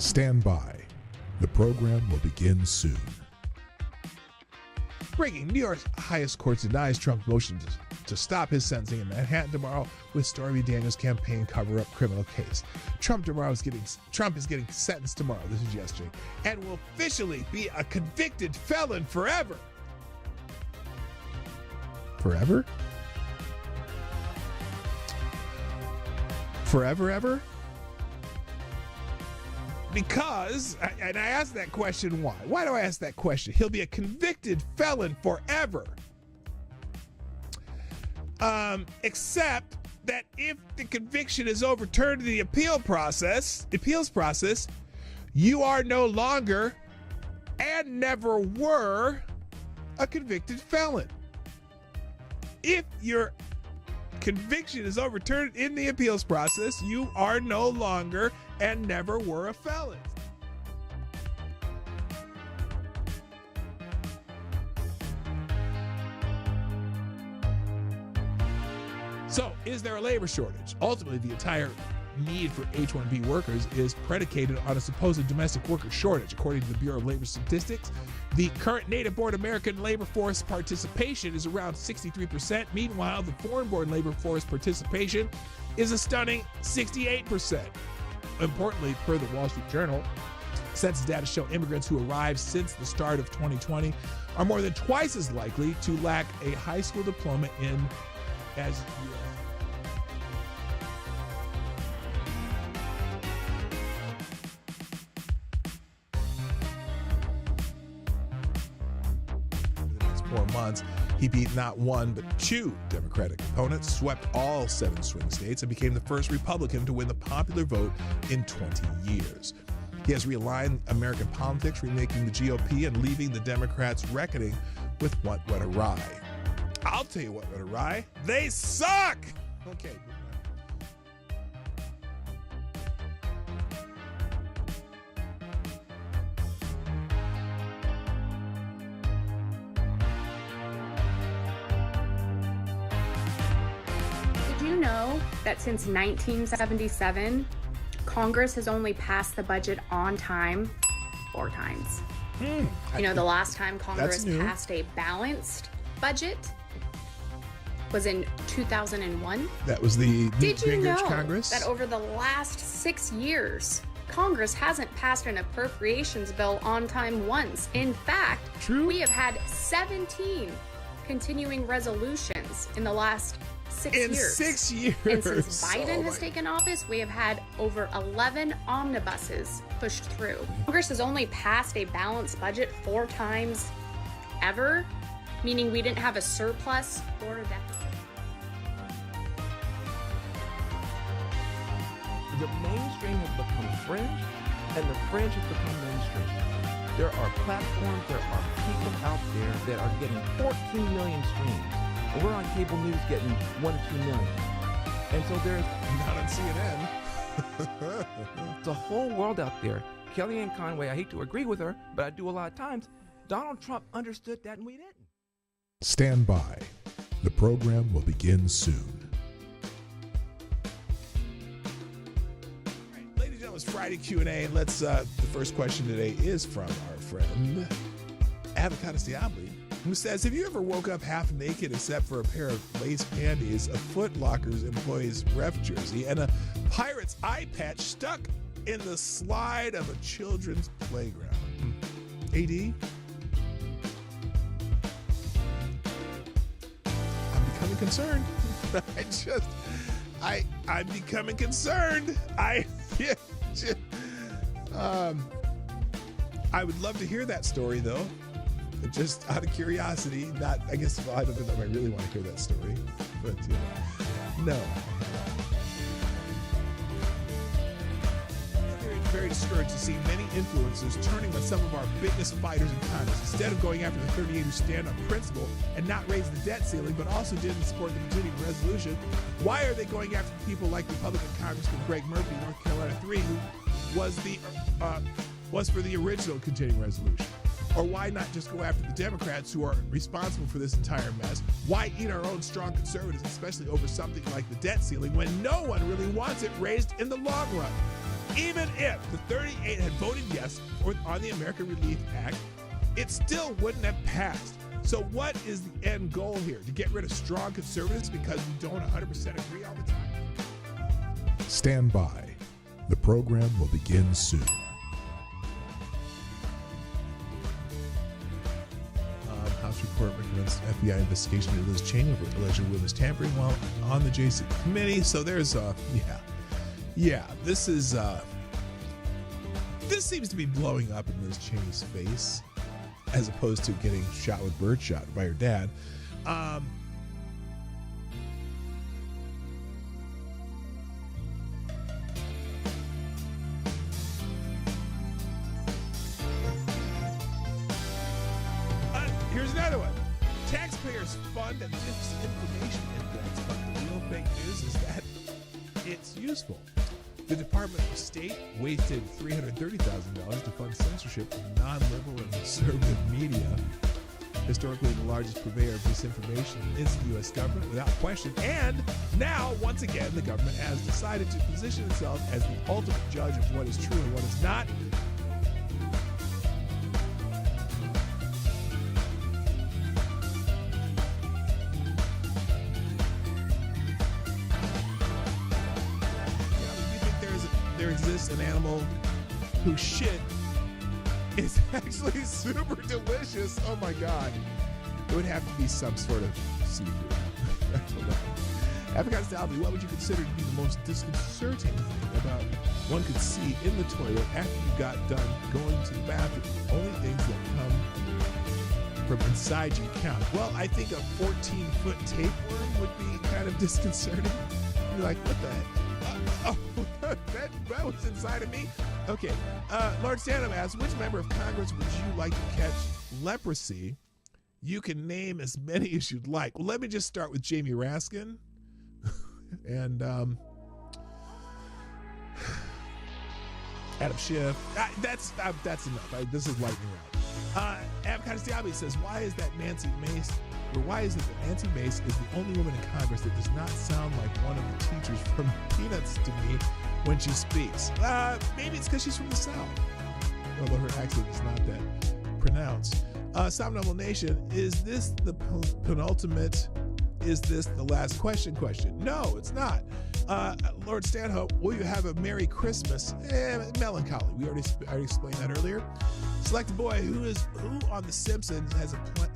Stand by. The program will begin soon. Breaking: New York's highest court denies Trump's motion to stop his sentencing in Manhattan tomorrow with Stormy Daniels' campaign cover-up criminal case. Trump is getting sentenced tomorrow, this is yesterday, and will officially be a convicted felon forever. Forever? Forever, ever? Because, and I asked that question why. Why do I ask that question? He'll be a convicted felon forever. Except that if the conviction is overturned in the appeals process, you are no longer and never were a convicted felon. If your conviction is overturned in the appeals process, you are no longer and never were a felon. So, is there a labor shortage? Ultimately, the entire need for H-1B workers is predicated on a supposed domestic worker shortage. According to the Bureau of Labor Statistics, the current native-born American labor force participation is around 63%. Meanwhile, the foreign-born labor force participation is a stunning 68%. Importantly, per the Wall Street Journal, census data show immigrants who arrived since the start of 2020 are more than twice as likely to lack a high school diploma as U.S. the next 4 months, he beat not one but two Democratic opponents, swept all 7 swing states, and became the first Republican to win the popular vote in 20 years. He has realigned American politics, remaking the GOP and leaving the Democrats reckoning with what went awry. I'll tell you what went awry. They suck! Okay. Did you know that since 1977, Congress has only passed the budget on time 4 times? The last time Congress passed a balanced budget was in 2001. That was the Did you know Congress? that over the last 6 years, Congress hasn't passed an appropriations bill on time once? In fact, we have had 17 continuing resolutions in the last 6 years. In 6 years. And since Biden has taken office, we have had over 11 omnibuses pushed through. Congress has only passed a balanced budget 4 times ever, meaning we didn't have a surplus or a deficit. The mainstream has become fringe, and the fringe has become mainstream. There are platforms, there are people out there that are getting 14 million streams. And we're on cable news getting 1 to 2 million. And so there's not on CNN. the whole world out there. Kellyanne Conway, I hate to agree with her, but I do a lot of times. Donald Trump understood that and we didn't. Stand by. The program will begin soon. Ladies and gentlemen, it's Friday Q&A, and let's, the first question today is from our friend, Avocado Diabli, who says, have you ever woke up half naked except for a pair of lace panties, a Foot Locker's employee's ref jersey, and a Pirate's eye patch stuck in the slide of a children's playground? AD? I'm becoming concerned. I'm becoming concerned. I would love to hear that story, though. Just out of curiosity, I don't know if I really want to hear that story, but no. Very discouraged to see many influencers turning on some of our biggest fighters in Congress. Instead of going after the 38 who stand on principle and not raise the debt ceiling, but also didn't support the continuing resolution, why are they going after people like Republican Congressman Greg Murphy, North Carolina 3, who was for the original continuing resolution? Or why not just go after the Democrats who are responsible for this entire mess? Why eat our own strong conservatives, especially over something like the debt ceiling, when no one really wants it raised in the long run? Even if the 38 had voted yes on the American Relief Act, it still wouldn't have passed. So what is the end goal here? To get rid of strong conservatives because we don't 100% agree all the time? Stand by. The program will begin soon. House report recommends FBI investigation into Liz Cheney over alleged witness tampering while on the JC committee. So there's this seems to be blowing up in Liz Cheney's face as opposed to getting shot with birdshot by her dad. Here's another one. Taxpayers fund a disinformation index, but the real fake news is that it's useful. The Department of State wasted $330,000 to fund censorship of non-liberal and conservative media. Historically, the largest purveyor of disinformation is the U.S. government, without question. And now, once again, the government has decided to position itself as the ultimate judge of what is true and what is not. There exists an animal whose shit is actually super delicious. Oh my God. It would have to be some sort of seafood. I don't know. African Stalby, what would you consider to be the most disconcerting thing about one could see in the toilet after you got done going to the bathroom? Only things that come from inside you count. Well, I think a 14-foot tapeworm would be kind of disconcerting. You're like, what the heck? Oh, that was inside of me? Okay. Lord Stanham asks, which member of Congress would you like to catch leprosy? You can name as many as you'd like. Well, let me just start with Jamie Raskin. And Adam Schiff. That's enough. This is lightning round. Abkhaz Diaby says, why is it that Nancy Mace is the only woman in Congress that does not sound like one of the teachers from Peanuts to me when she speaks? Maybe it's because she's from the South, although her accent is not that pronounced. Somnambule Nation, is this the penultimate? Is this the last question? No, it's not. Lord Stanhope, will you have a Merry Christmas? Melancholy. We already explained that earlier. Select boy, who on The Simpsons has a plan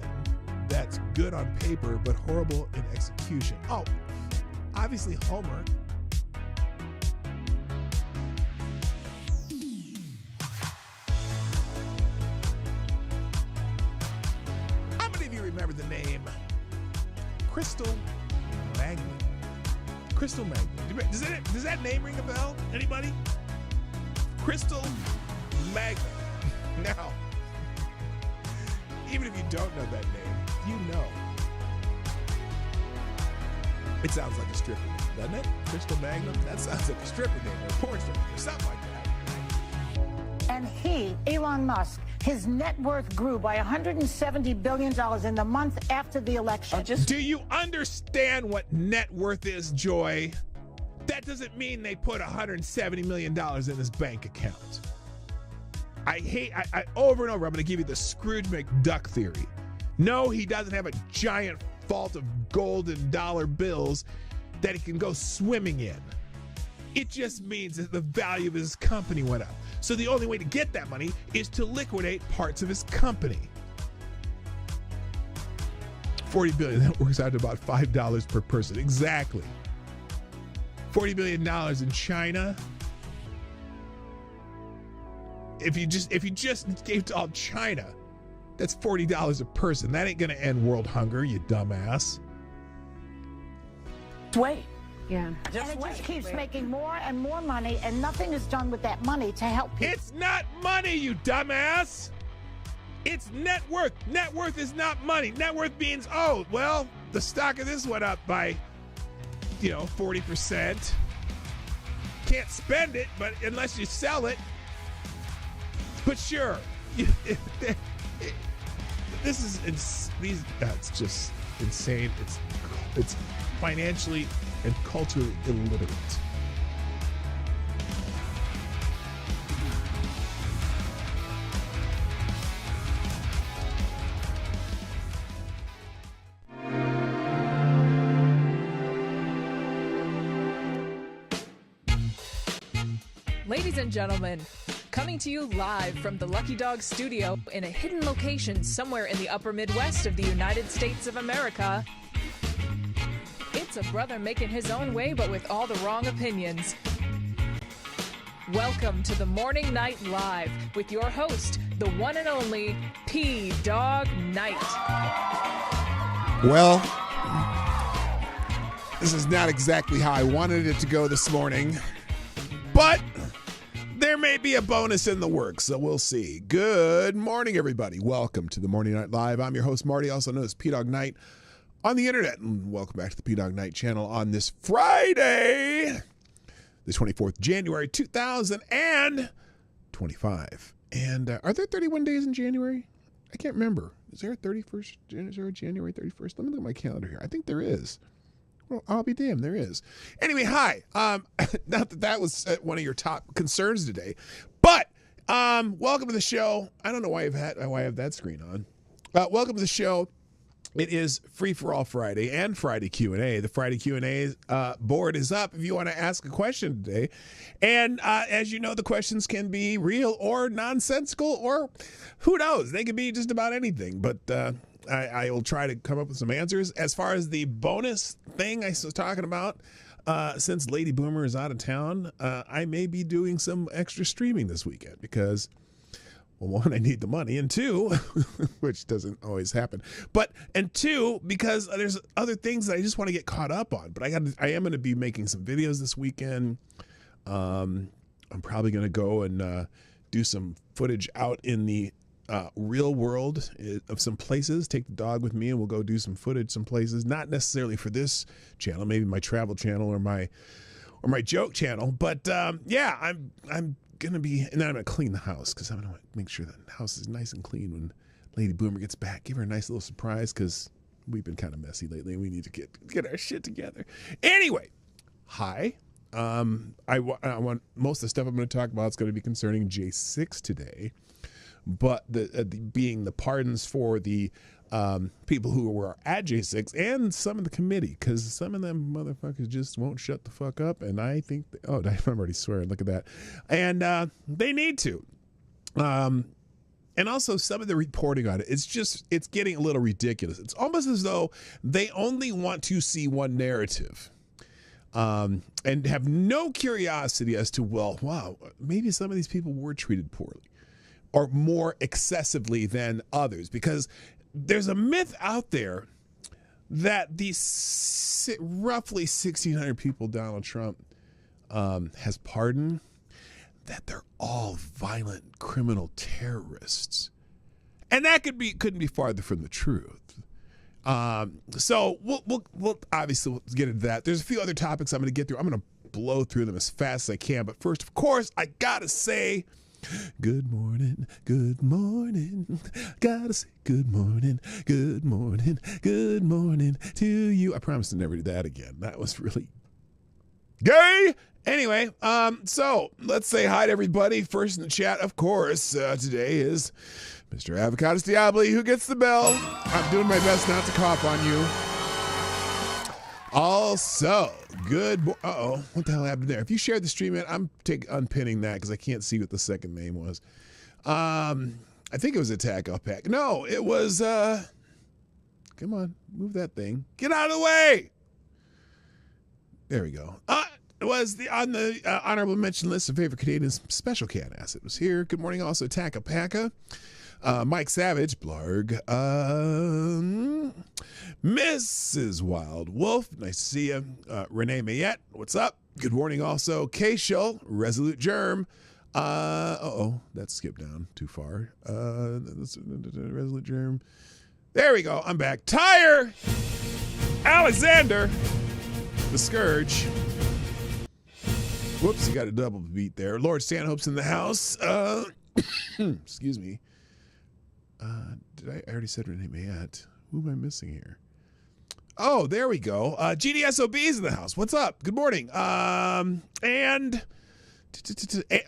that's good on paper but horrible in execution? Oh, obviously Homer. How many of you remember the name Crystal Magnum? Crystal Magnum. Does that name ring a bell? Anybody? Crystal Magnum. Now, even if you don't know that name, you know. It sounds like a stripper name, doesn't it? Crystal Magnum? That sounds like a stripper name or a porn stripper or something like that. And he, Elon Musk, his net worth grew by $170 billion in the month after the election. Do you understand what net worth is, Joy? That doesn't mean they put $170 million in his bank account. I over and over, I'm going to give you the Scrooge McDuck theory. No, he doesn't have a giant vault of golden dollar bills that he can go swimming in. It just means that the value of his company went up. So the only way to get that money is to liquidate parts of his company. $40 billion, that works out to about $5 per person. Exactly. $40 billion in China. If you just gave to all China, that's $40 a person. That ain't gonna end world hunger, you dumbass. Wait. Yeah. And it just keeps making more and more money, and nothing is done with that money to help people. It's not money, you dumbass. It's net worth. Net worth is not money. Net worth means, oh, well, the stock of this went up by, 40%. Can't spend it, but unless you sell it. But sure, this is it's just insane. It's financially and culturally illiterate. Ladies and gentlemen, coming to you live from the Lucky Dog studio in a hidden location somewhere in the upper Midwest of the United States of America, it's a brother making his own way but with all the wrong opinions. Welcome to the Morning Night Live with your host, the one and only P-Dog Knight. Well, this is not exactly how I wanted it to go this morning, but there may be a bonus in the works, so we'll see. Good morning, everybody. Welcome to the Morning Night Live. I'm your host, Marty, also known as P-Dog Knight on the internet, and welcome back to the P-Dog Knight channel on this Friday, the 24th January 2025. And are there 31 days in January? I can't remember. Is there a 31st? Is there a January 31st? Let me look at my calendar here. I think there is. Well, I'll be damned, there is. Anyway, hi. Not that was one of your top concerns today, but welcome to the show. I don't know why I have that screen on. Welcome to the show. It is Free for All Friday and Friday Q&A. The Friday Q&A board is up if you want to ask a question today. And as you know, the questions can be real or nonsensical or who knows? They can be just about anything. But I will try to come up with some answers. As far as the bonus thing I was talking about, since Lady Boomer is out of town, I may be doing some extra streaming this weekend because... well, one, I need the money, and two, which doesn't always happen, and two, because there's other things that I just want to get caught up on. But I am going to be making some videos this weekend. I'm probably going to go and do some footage out in the real world of some places. Take the dog with me, and we'll go do some footage some places. Not necessarily for this channel, maybe my travel channel or my joke channel. But yeah, I'm gonna be, and then I'm gonna clean the house because I'm gonna make sure that the house is nice and clean when Lady Boomer gets back. Give her a nice little surprise because we've been kind of messy lately and we need to get our shit together. Anyway, hi. I want most of the stuff I'm going to talk about is going to be concerning J6 today, but being the pardons for the people who were at J6 and some of the committee, because some of them motherfuckers just won't shut the fuck up, and I think I'm already swearing, look at that, and they need to, and also some of the reporting on it, it's getting a little ridiculous. It's almost as though they only want to see one narrative, and have no curiosity as to, well, wow, maybe some of these people were treated poorly or more excessively than others, because there's a myth out there that these roughly 1,600 people Donald Trump has pardoned, that they're all violent criminal terrorists. And that couldn't be farther from the truth. So we'll obviously get into that. There's a few other topics I'm going to get through. I'm going to blow through them as fast as I can. But first, of course, I got to say, good morning, good morning. Gotta say good morning, good morning, good morning to you. I promise to never do that again. That was really gay. Anyway, so let's say hi to everybody. First in the chat, of course, today is Mr. Avocados Diabli, who gets the bell. I'm doing my best not to cough on you. Also, uh-oh, what the hell happened there? If you shared the stream, I'm unpinning that because I can't see what the second name was. I think it was Attack Alpaca. No, it was, come on, move that thing. Get out of the way! There we go. It was on the honorable mention list of favorite Canadians. Special Cat Asset was here. Good morning, also Attack Alpaca. Mike Savage, Blarg, Mrs. Wild Wolf, nice to see you. Renee Mayette, what's up? Good morning also. K-Shull, Resolute Germ. That skipped down too far. Resolute Germ. There we go, I'm back. Tyre, Alexander, the Scourge. Whoops, you got a double beat there. Lord Stanhope's in the house. Excuse me. I already said Renee Mayette. Who am I missing here? Oh, there we go. GDSOB's in the house. What's up? Good morning. And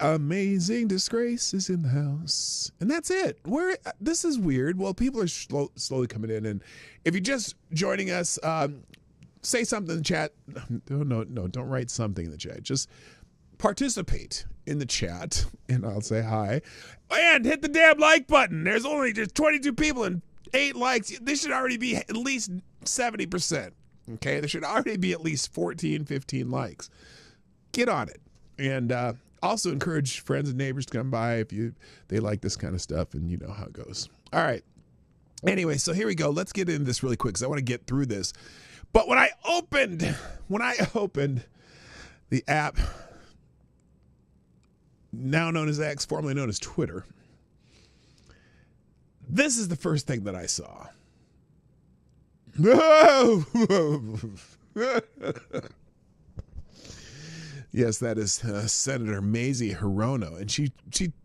Amazing Disgrace is in the house. And that's it. This is weird. Well, people are slowly coming in. And if you're just joining us, say something in the chat. No, don't write something in the chat. Just participate in the chat, and I'll say hi, and hit the damn like button. There's only just 22 people and 8 likes. This should already be at least 70%. Okay, there should already be at least 14, 15 likes. Get on it. And also encourage friends and neighbors to come by if they like this kind of stuff, and you know how it goes. All right. Anyway, so here we go. Let's get into this really quick because I want to get through this. But when I opened the app, now known as X, formerly known as Twitter, this is the first thing that I saw. Yes, that is Senator Mazie Hirono. And she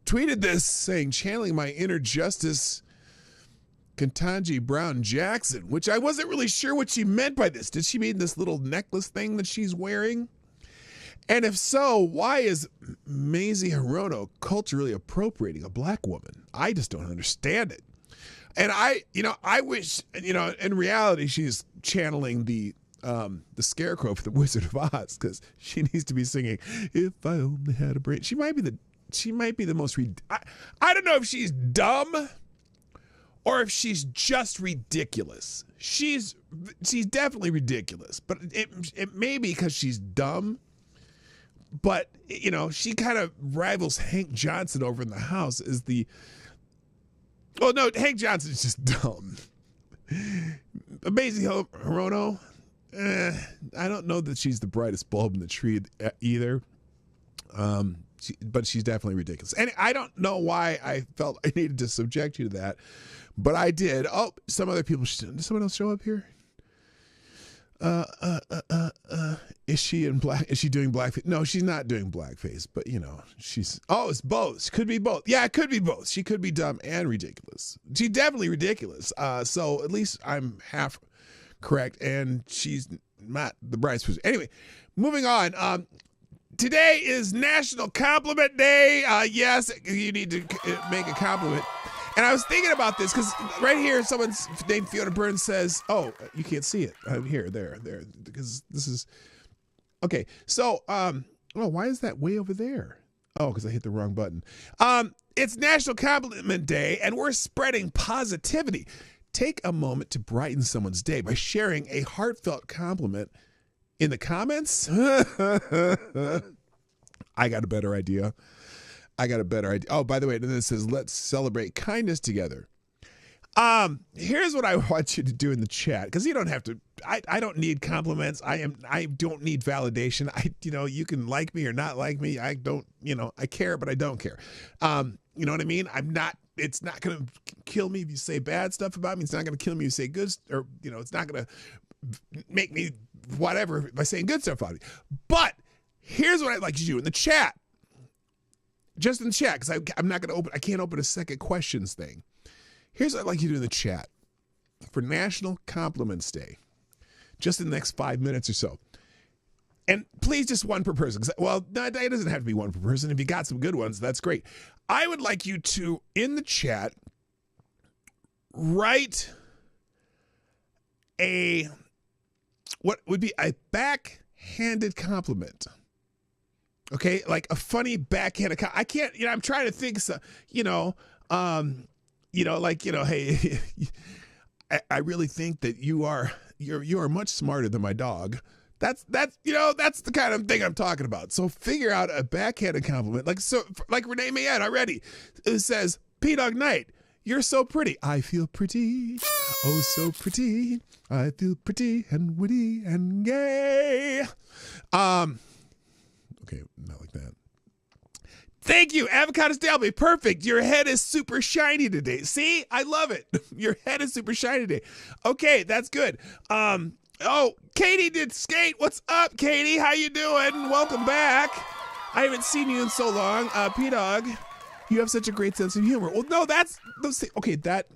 tweeted this saying, channeling my inner Justice Ketanji Brown Jackson, which I wasn't really sure what she meant by this. Did she mean this little necklace thing that she's wearing? And if so, why is Mazie Hirono culturally appropriating a black woman? I just don't understand it. And I wish, in reality, she's channeling the Scarecrow for the Wizard of Oz, because she needs to be singing "If I Only Had a Brain." She might be the most. I don't know if she's dumb or if she's just ridiculous. She's definitely ridiculous, but it may be because she's dumb. But she kind of rivals Hank Johnson over in the House as the. Oh no, Hank Johnson is just dumb. Mazie Hirono. I don't know that she's the brightest bulb in the tree either, but she's definitely ridiculous. And I don't know why I felt I needed to subject you to that, but I did. Oh, some other people. Did someone else show up here? Is she in black? Is she doing blackface? No, she's not doing blackface, but she's. Oh, it's both. Could be both. Yeah, it could be both. She could be dumb and ridiculous. She's definitely ridiculous. So at least I'm half correct, and she's not the brightest person. Anyway, moving on. Today is National Compliment Day. Yes, you need to make a compliment. And I was thinking about this because right here, someone's named Fiona Burns says, "Oh, you can't see it here, there, because this is okay." So, why is that way over there? Oh, because I hit the wrong button. It's National Compliment Day, and we're spreading positivity. Take a moment to brighten someone's day by sharing a heartfelt compliment in the comments. I got a better idea. Oh, by the way, then it says, let's celebrate kindness together. Here's what I want you to do in the chat, because you don't have to, I don't need compliments. I don't need validation. You can like me or not like me. I don't, I care, but I don't care. You know what I mean? It's not going to kill me if you say bad stuff about me. It's not going to kill me if you say good, or, it's not going to make me whatever by saying good stuff about me. But here's what I'd like you to do in the chat. Just in the chat, because I'm not going to I can't open a second questions thing. Here's what I'd like you to do in the chat for National Compliments Day, just in the next 5 minutes or so. And please, just one per person. Well, no, it doesn't have to be one per person. If you got some good ones, that's great. I would like you to, in the chat, write what would be a backhanded compliment. Okay, like a funny backhanded compliment. I can't, I'm trying to think, hey, I really think that you are much smarter than my dog. That's the kind of thing I'm talking about. So figure out a backhanded compliment, like Renee Mayette already. It says, P-Dog Knight, you're so pretty. I feel pretty, oh so pretty. I feel pretty and witty and gay. Okay, not like that. Thank you, Avocado Stalby. Perfect. Your head is super shiny today. See, I love it. Your head is super shiny today. Okay, that's good. Oh, Katie did skate. What's up, Katie? How you doing? Welcome back. I haven't seen you in so long. P-Dog, you have such a great sense of humor. Well, no, okay, that,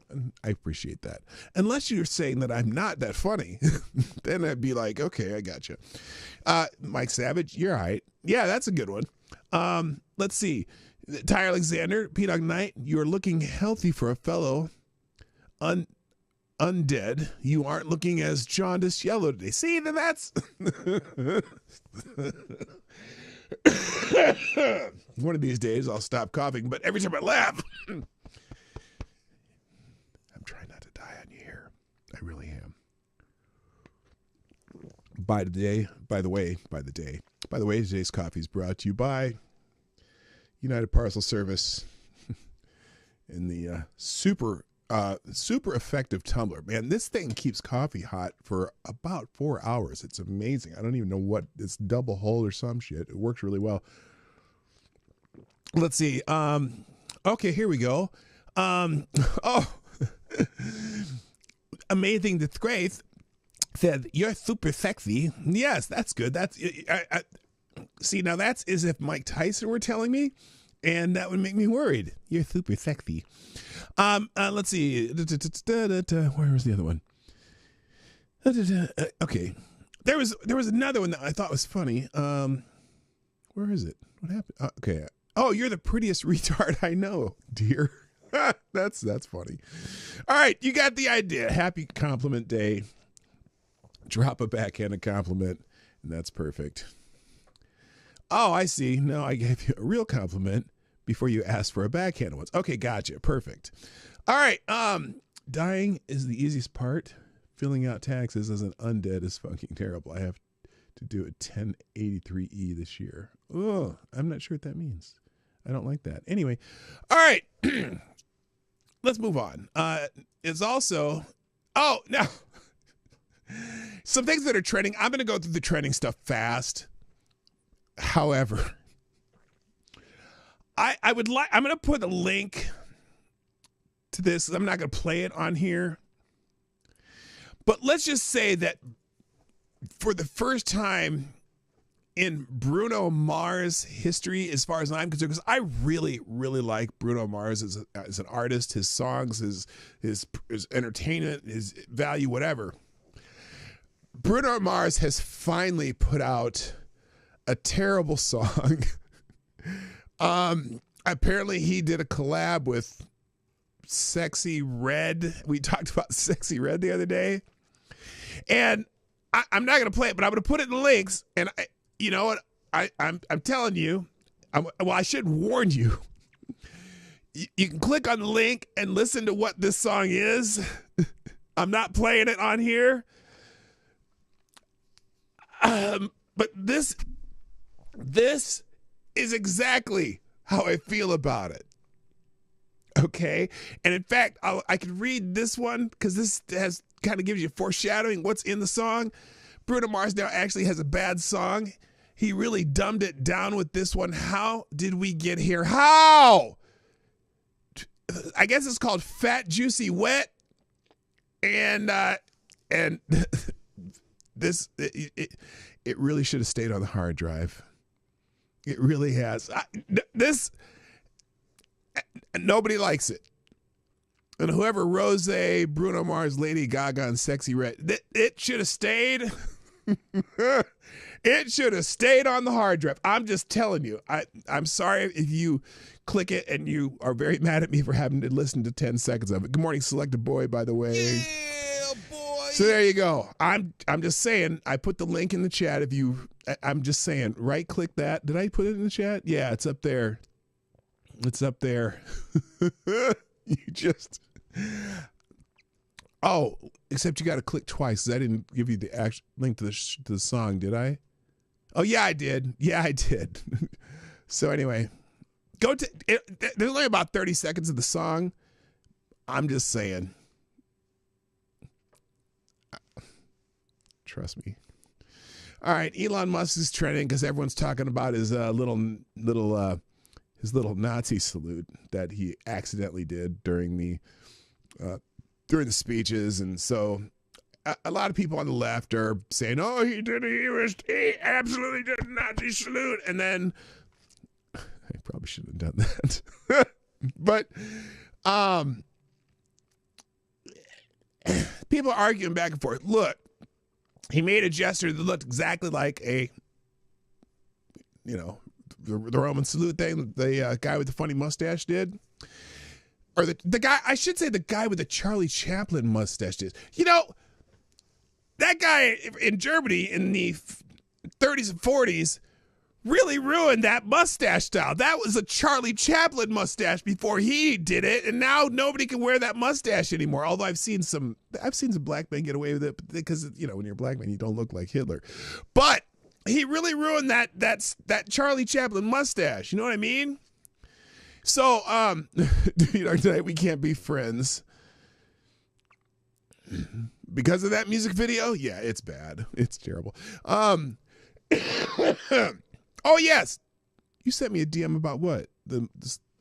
I appreciate that. Unless you're saying that I'm not that funny, then I'd be like, okay, I got you. Mike Savage, you're all right. Yeah, that's a good one. Let's see. Ty Alexander, P-Dog Knight, you're looking healthy for a fellow undead. You aren't looking as jaundiced yellow today. See, then that's... One of these days I'll stop coughing, but every time I laugh, I'm trying not to die on you here. I really am. By the way, today's coffee is brought to you by United Parcel Service and the super effective tumbler. Man, this thing keeps coffee hot for about 4 hours. It's amazing. I don't even know what, it's double hold or some shit. It works really well. Let's see. Okay, here we go. Amazing Disgrace said, "You're super sexy." Yes, that's good. That's see, now that's as if Mike Tyson were telling me, and that would make me worried. You're super sexy. Let's see. Where was the other one? Okay, there was another one that I thought was funny. Where is it? What happened? Okay. Oh, you're the prettiest retard I know, dear. That's funny. All right, you got the idea. Happy compliment day. Drop a backhanded compliment, and that's perfect. Oh, I see. No, I gave you a real compliment before you asked for a backhanded one. Okay, gotcha. Perfect. All right. Dying is the easiest part. Filling out taxes as an undead is fucking terrible. I have to do a 1083E this year. Oh, I'm not sure what that means. I don't like that. Anyway, all right. Let's move on. It's also, now, some things that are trending. I'm going to go through the trending stuff fast. However, I'm going to put a link to this. I'm not going to play it on here. But let's just say that for the first time in Bruno Mars history, as far as I'm concerned, because I really, really like Bruno Mars as an artist, his songs, his entertainment, his value, whatever. Bruno Mars has finally put out a terrible song. Apparently he did a collab with Sexy Red. We talked about Sexy Red the other day. And I'm not going to play it, but I'm going to put it in the links. And you know what? I'm telling you, I should warn you. You can click on the link and listen to what this song is. I'm not playing it on here. But this is exactly how I feel about it. Okay? And in fact, I can read this one because this has kind of gives you foreshadowing what's in the song. Bruno Mars now actually has a bad song. He really dumbed it down with this one. How did we get here? How? I guess it's called Fat Juicy Wet. And this it really should have stayed on the hard drive. It really has. Nobody likes it. And whoever Rose, Bruno Mars, Lady Gaga, and Sexy Red, it should have stayed. It should have stayed on the hard drive. I'm just telling you. I'm sorry if you click it and you are very mad at me for having to listen to 10 seconds of it. Good morning, Selected Boy, by the way. Yeah, boy. So there you go. I'm just saying, I put the link in the chat. I'm just saying, right click that. Did I put it in the chat? Yeah, it's up there. It's up there. Except you got to click twice. 'Cause I didn't give you the actual link to the song, did I? Oh yeah, I did. Yeah, I did. So anyway, there's only about 30 seconds of the song. I'm just saying. Trust me. All right, Elon Musk is trending because everyone's talking about his little Nazi salute that he accidentally did during the speeches. And so a lot of people on the left are saying, oh, he absolutely did a Nazi salute. And then I probably shouldn't have done that. But people are arguing back and forth. Look, he made a gesture that looked exactly like the Roman salute thing the guy with the funny mustache did. Or the guy, I should say the guy with the Charlie Chaplin mustache did. You know, that guy in Germany in the 30s and 40s really ruined that mustache style. That was a Charlie Chaplin mustache before he did it, and now nobody can wear that mustache anymore. Although I've seen some black men get away with it because, you know, when you're a black man, you don't look like Hitler. But he really ruined that Charlie Chaplin mustache. You know what I mean? So, tonight we can't be friends. Because of that music video? Yeah, it's bad. It's terrible. Oh, yes. You sent me a DM about what? The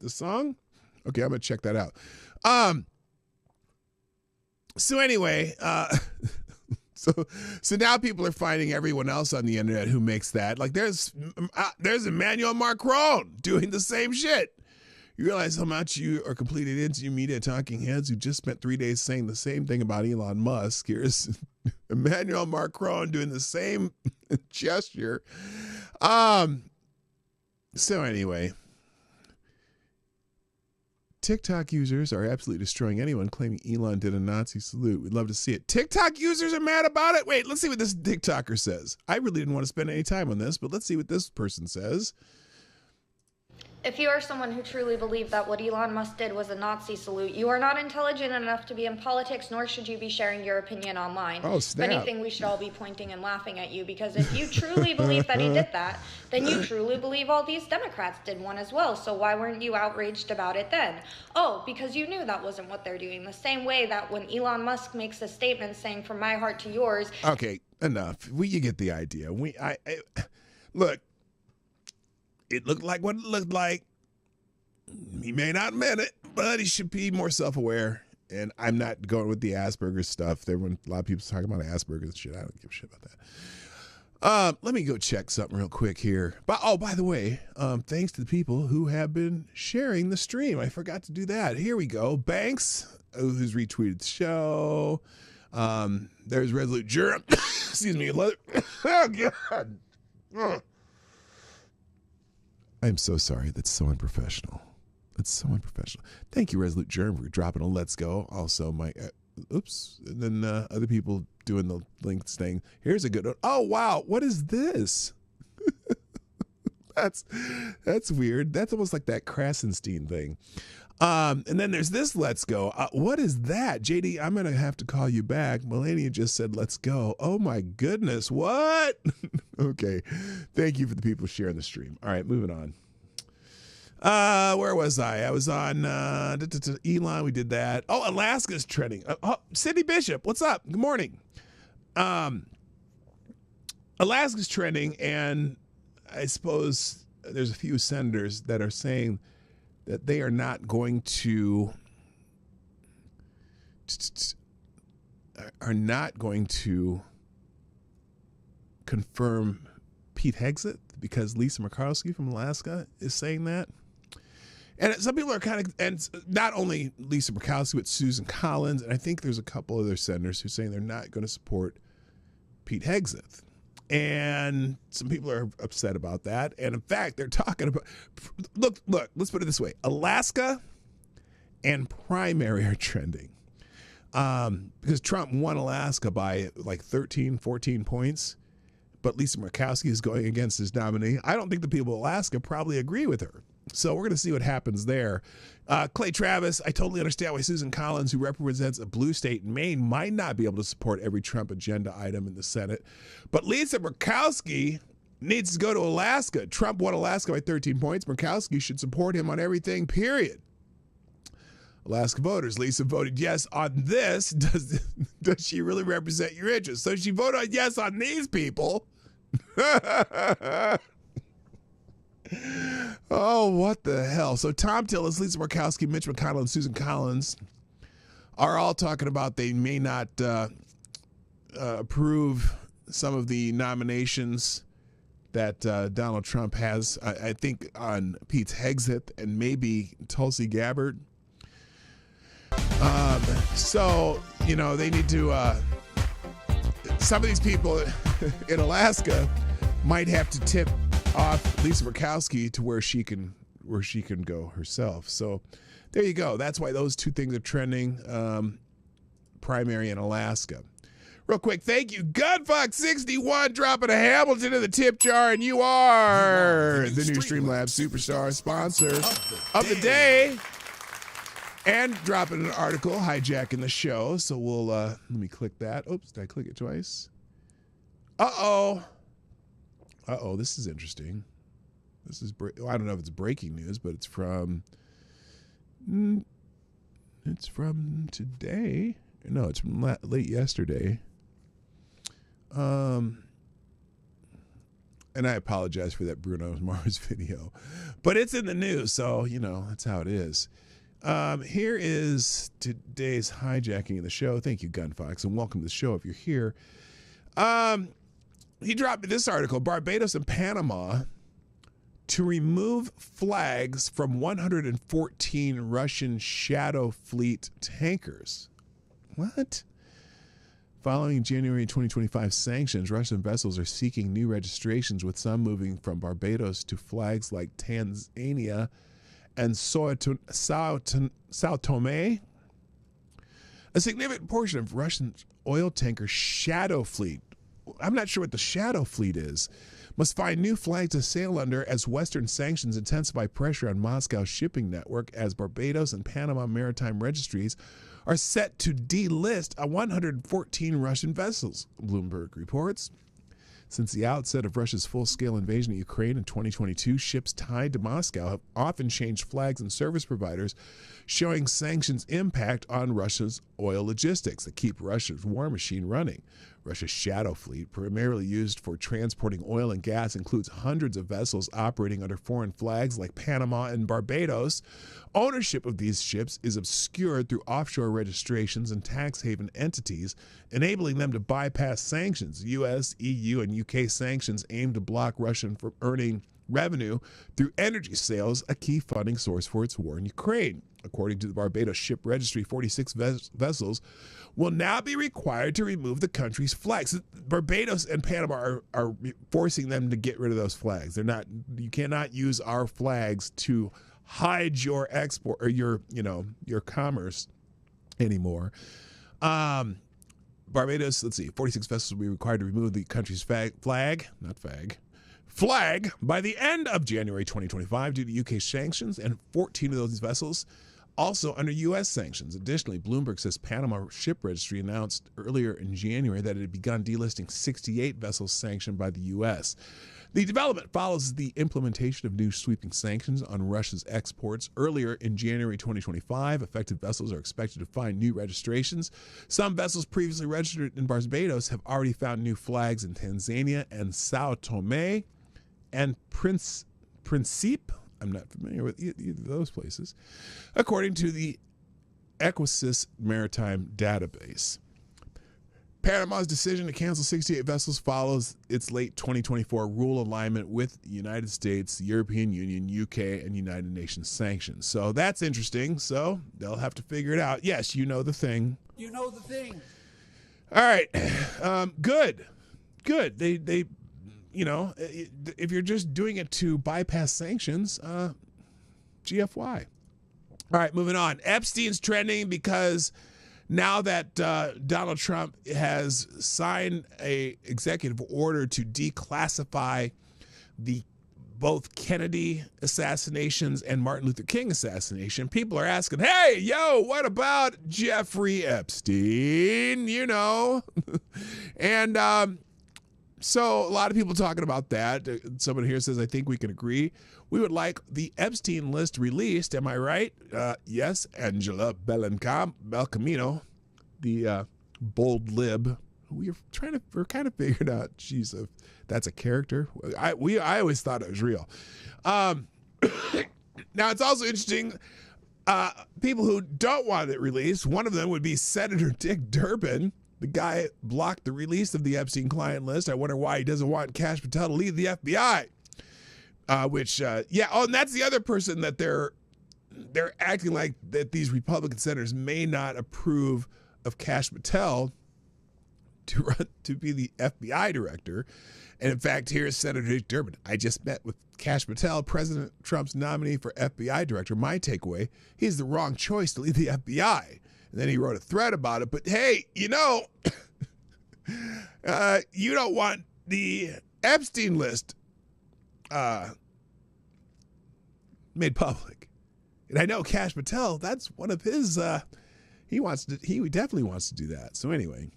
song? Okay, I'm going to check that out. So anyway, so now people are finding everyone else on the internet who makes that. Like there's Emmanuel Macron doing the same shit. You realize how much you are complete idiots, you media talking heads who just spent 3 days saying the same thing about Elon Musk. Here's Emmanuel Macron doing the same gesture. So anyway, TikTok users are absolutely destroying anyone claiming Elon did a Nazi salute. We'd love to see it. TikTok users are mad about it? Wait, let's see what this TikToker says. I really didn't want to spend any time on this, but let's see what this person says. If you are someone who truly believed that what Elon Musk did was a Nazi salute, you are not intelligent enough to be in politics, nor should you be sharing your opinion online. Oh, snap. If anything, we should all be pointing and laughing at you, because if you truly believe that he did that, then you truly believe all these Democrats did one as well. So why weren't you outraged about it then? Oh, because you knew that wasn't what they're doing. The same way that when Elon Musk makes a statement saying from my heart to yours. Okay, enough. You get the idea. Look. It looked like what it looked like. He may not admit it, but he should be more self-aware. And I'm not going with the Asperger's stuff. A lot of people talking about Asperger's and shit. I don't give a shit about that. Let me go check something real quick here. By the way, thanks to the people who have been sharing the stream. I forgot to do that. Here we go. Banks, who's retweeted the show. There's Resolute Germ. Excuse me. Oh, God. Ugh. I'm so sorry. That's so unprofessional. That's so unprofessional. Thank you, Resolute Germ, for dropping a Let's Go. Also, my, oops. And then other people doing the links thing. Here's a good one. Oh, wow. What is this? That's weird. That's almost like that Krasenstein thing. And then there's this Let's Go. What is that? JD, I'm going to have to call you back. Melania just said, let's go. Oh, my goodness. What? Okay. Thank you for the people sharing the stream. All right, moving on. Where was I? I was on Elon. We did that. Oh, Alaska's trending. Sydney Bishop, what's up? Good morning. Alaska's trending, and I suppose there's a few senators that are saying that they are not going to confirm Pete Hegseth because Lisa Murkowski from Alaska is saying that. And some people are and not only Lisa Murkowski, but Susan Collins, and I think there's a couple other senators who are saying they're not going to support Pete Hegseth. And some people are upset about that. And in fact, they're talking about, look, let's put it this way. Alaska and primary are trending. Because Trump won Alaska by like 13, 14 points. But Lisa Murkowski is going against his nominee. I don't think the people of Alaska probably agree with her. So we're going to see what happens there. Clay Travis, I totally understand why Susan Collins, who represents a blue state in Maine, might not be able to support every Trump agenda item in the Senate. But Lisa Murkowski needs to go to Alaska. Trump won Alaska by 13 points. Murkowski should support him on everything, period. Alaska voters, Lisa voted yes on this. Does she really represent your interests? So she voted yes on these people. Oh, what the hell? So Tom Tillis, Lisa Murkowski, Mitch McConnell, and Susan Collins are all talking about they may not approve some of the nominations that Donald Trump has, I think, on Pete Hegseth and maybe Tulsi Gabbard. So, they need to, some of these people in Alaska might have to tip off Lisa Murkowski to where she can go herself. So there you go. That's why those two things are trending, primary in Alaska. Real quick, thank you, Gunfuck61, dropping a Hamilton in the tip jar, and you are the new Streamlabs Superstar sponsor of the day. And dropping an article hijacking the show. So we'll, let me click that. Oops, did I click it twice? Uh-oh, this is interesting. This is, I don't know if it's breaking news, but it's from today. No, it's from late yesterday. And I apologize for that Bruno Mars video, but it's in the news, so, you know, that's how it is. Here is today's hijacking of the show. Thank you, Gunfox, and welcome to the show if you're here. He dropped this article, Barbados and Panama to remove flags from 114 Russian Shadow Fleet tankers. What? Following January 2025 sanctions, Russian vessels are seeking new registrations, with some moving from Barbados to flags like Tanzania and Sao Tome. A significant portion of Russian oil tanker Shadow Fleet, I'm not sure what the Shadow Fleet is, must find new flags to sail under as Western sanctions intensify pressure on Moscow's shipping network, as Barbados and Panama maritime registries are set to delist 114 Russian vessels, Bloomberg reports. Since the outset of Russia's full-scale invasion of Ukraine in 2022, ships tied to Moscow have often changed flags and service providers, showing sanctions' impact on Russia's oil logistics that keep Russia's war machine running. Russia's Shadow Fleet, primarily used for transporting oil and gas, includes hundreds of vessels operating under foreign flags like Panama and Barbados. Ownership of these ships is obscured through offshore registrations and tax haven entities, enabling them to bypass sanctions. U.S., EU, and UK sanctions aim to block Russia from earning revenue through energy sales, a key funding source for its war in Ukraine. According to the Barbados Ship Registry, 46 vessels will now be required to remove the country's flags. Barbados and Panama are forcing them to get rid of those flags. They're not. You cannot use our flags to hide your export or your commerce anymore. Barbados, let's see, 46 vessels will be required to remove the country's flag by the end of January 2025 due to UK sanctions, and 14 of those vessels also under U.S. sanctions. Additionally, Bloomberg says Panama Ship Registry announced earlier in January that it had begun delisting 68 vessels sanctioned by the U.S. The development follows the implementation of new sweeping sanctions on Russia's exports. Earlier in January 2025, affected vessels are expected to find new registrations. Some vessels previously registered in Barbados have already found new flags in Tanzania and Sao Tome and Principe. I'm not familiar with either of those places, according to the Equisys Maritime Database. Panama's decision to cancel 68 vessels follows its late 2024 rule alignment with the United States, the European Union, UK, and United Nations sanctions. So that's interesting. So they'll have to figure it out. Yes, you know the thing. You know the thing. All right. Good. They if you're just doing it to bypass sanctions, GFY. All right, moving on. Epstein's trending because now that Donald Trump has signed a executive order to declassify both Kennedy assassinations and Martin Luther King assassination, people are asking, hey, what about Jeffrey Epstein? And so a lot of people talking about that. Someone here says, I think we can agree. We would like the Epstein list released. Am I right? Yes, Angela Belcamino, the bold lib. We're kind of figuring out, that's a character. I always thought it was real. Now it's also interesting. People who don't want it released. One of them would be Senator Dick Durbin. The guy blocked the release of the Epstein client list. I wonder why he doesn't want Kash Patel to lead the FBI. And that's the other person that they're acting like that these Republican senators may not approve of Kash Patel to be the FBI director. And in fact, here's Senator Dick Durbin. I just met with Kash Patel, President Trump's nominee for FBI director. My takeaway, he's the wrong choice to lead the FBI. And then he wrote a thread about it. But hey, You don't want the Epstein list made public. And I know Kash Patel, that's one of his, he definitely wants to do that. So anyway,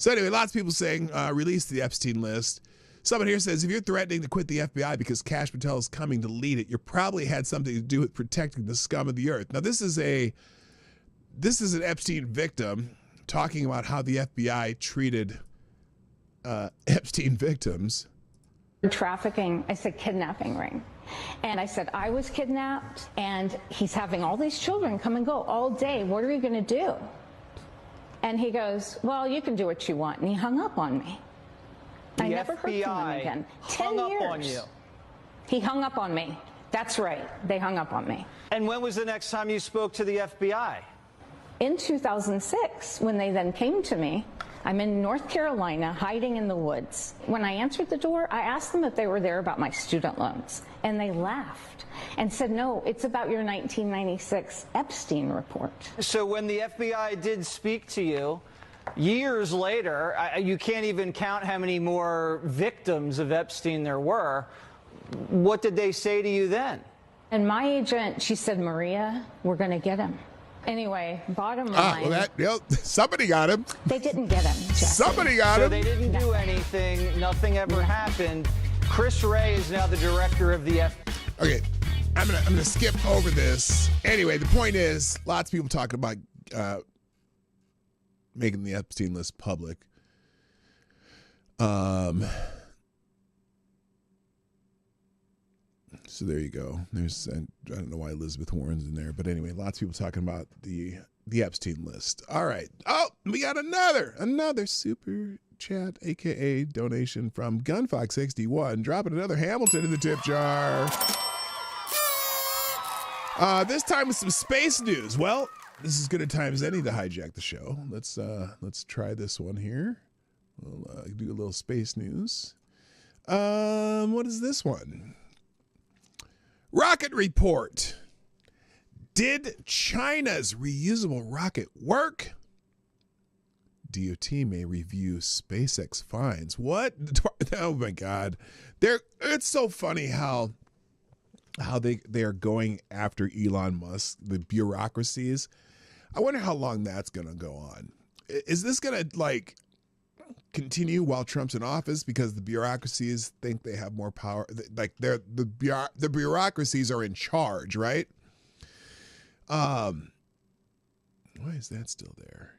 lots of people saying release the Epstein list. Someone here says, if you're threatening to quit the FBI because Kash Patel is coming to lead it, you probably had something to do with protecting the scum of the earth. Now, this is an Epstein victim talking about how the FBI treated Epstein victims. Trafficking, I said kidnapping ring. And I said, I was kidnapped and he's having all these children come and go all day. What are you going to do? And he goes, well, you can do what you want. And he hung up on me. I never heard from him again. 10 years. Hung up on you. He hung up on me. That's right. They hung up on me. And when was the next time you spoke to the FBI? In 2006, when they then came to me. I'm in North Carolina, hiding in the woods. When I answered the door, I asked them if they were there about my student loans. And they laughed and said, no, it's about your 1996 Epstein report. So when the FBI did speak to you, years later, you can't even count how many more victims of Epstein there were. What did they say to you then? And my agent, she said, Maria, we're going to get him. Anyway, bottom line. Somebody got him. They didn't get him, Jesse. Somebody got him. So they didn't do anything. Nothing ever happened. Chris Wray is now the director of the FBI. Okay, I'm gonna skip over this. Anyway, the point is, lots of people talking about making the Epstein list public. So there you go. There's, I don't know why Elizabeth Warren's in there, but anyway, lots of people talking about the Epstein list. All right. Oh, we got another super chat, aka donation from Gunfox61, dropping another Hamilton in the tip jar. This time with some space news. Well, this is as good a time as any to hijack the show. Let's try this one here. We'll do a little space news. What is this one? Rocket report. Did China's reusable rocket work? DOT may review SpaceX finds. What? Oh my God. It's so funny how they are going after Elon Musk, the bureaucracies. I wonder how long that's going to go on. Is this going to continue while Trump's in office because the bureaucracies think they have more power? The bureaucracies are in charge, right? Why is that still there?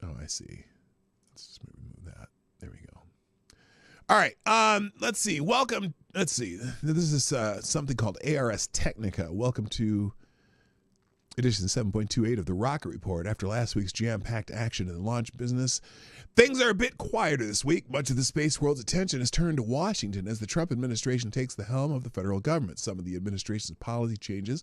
Oh, I see. Let's just remove that. There we go. All right. Let's see. Welcome. Let's see. This is something called ARS Technica. Welcome to edition 7.28 of the Rocket Report. After last week's jam-packed action in the launch business, things are a bit quieter this week. Much of the space world's attention is turned to Washington as the Trump administration takes the helm of the federal government. Some of the administration's policy changes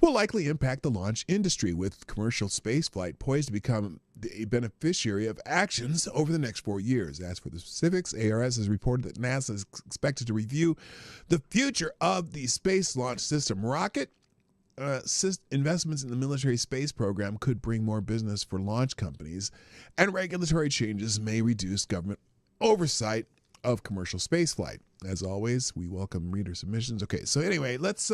will likely impact the launch industry, with commercial spaceflight poised to become a beneficiary of actions over the next 4 years. As for the specifics, ARS has reported that NASA is expected to review the future of the Space Launch System rocket. Investments in the military space program could bring more business for launch companies, and regulatory changes may reduce government oversight of commercial spaceflight. As always, we welcome reader submissions. Okay, so anyway, let's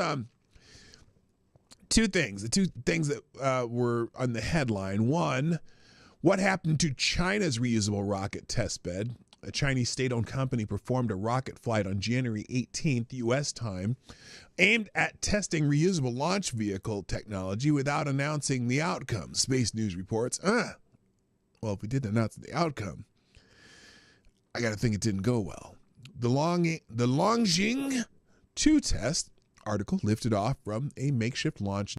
two things. The two things that were on the headline. One, what happened to China's reusable rocket testbed? A Chinese state-owned company performed a rocket flight on January 18th, U.S. time, aimed at testing reusable launch vehicle technology without announcing the outcome. Space News reports, well, if we didn't announce the outcome, I got to think it didn't go well. The Longjing 2 test article lifted off from a makeshift launch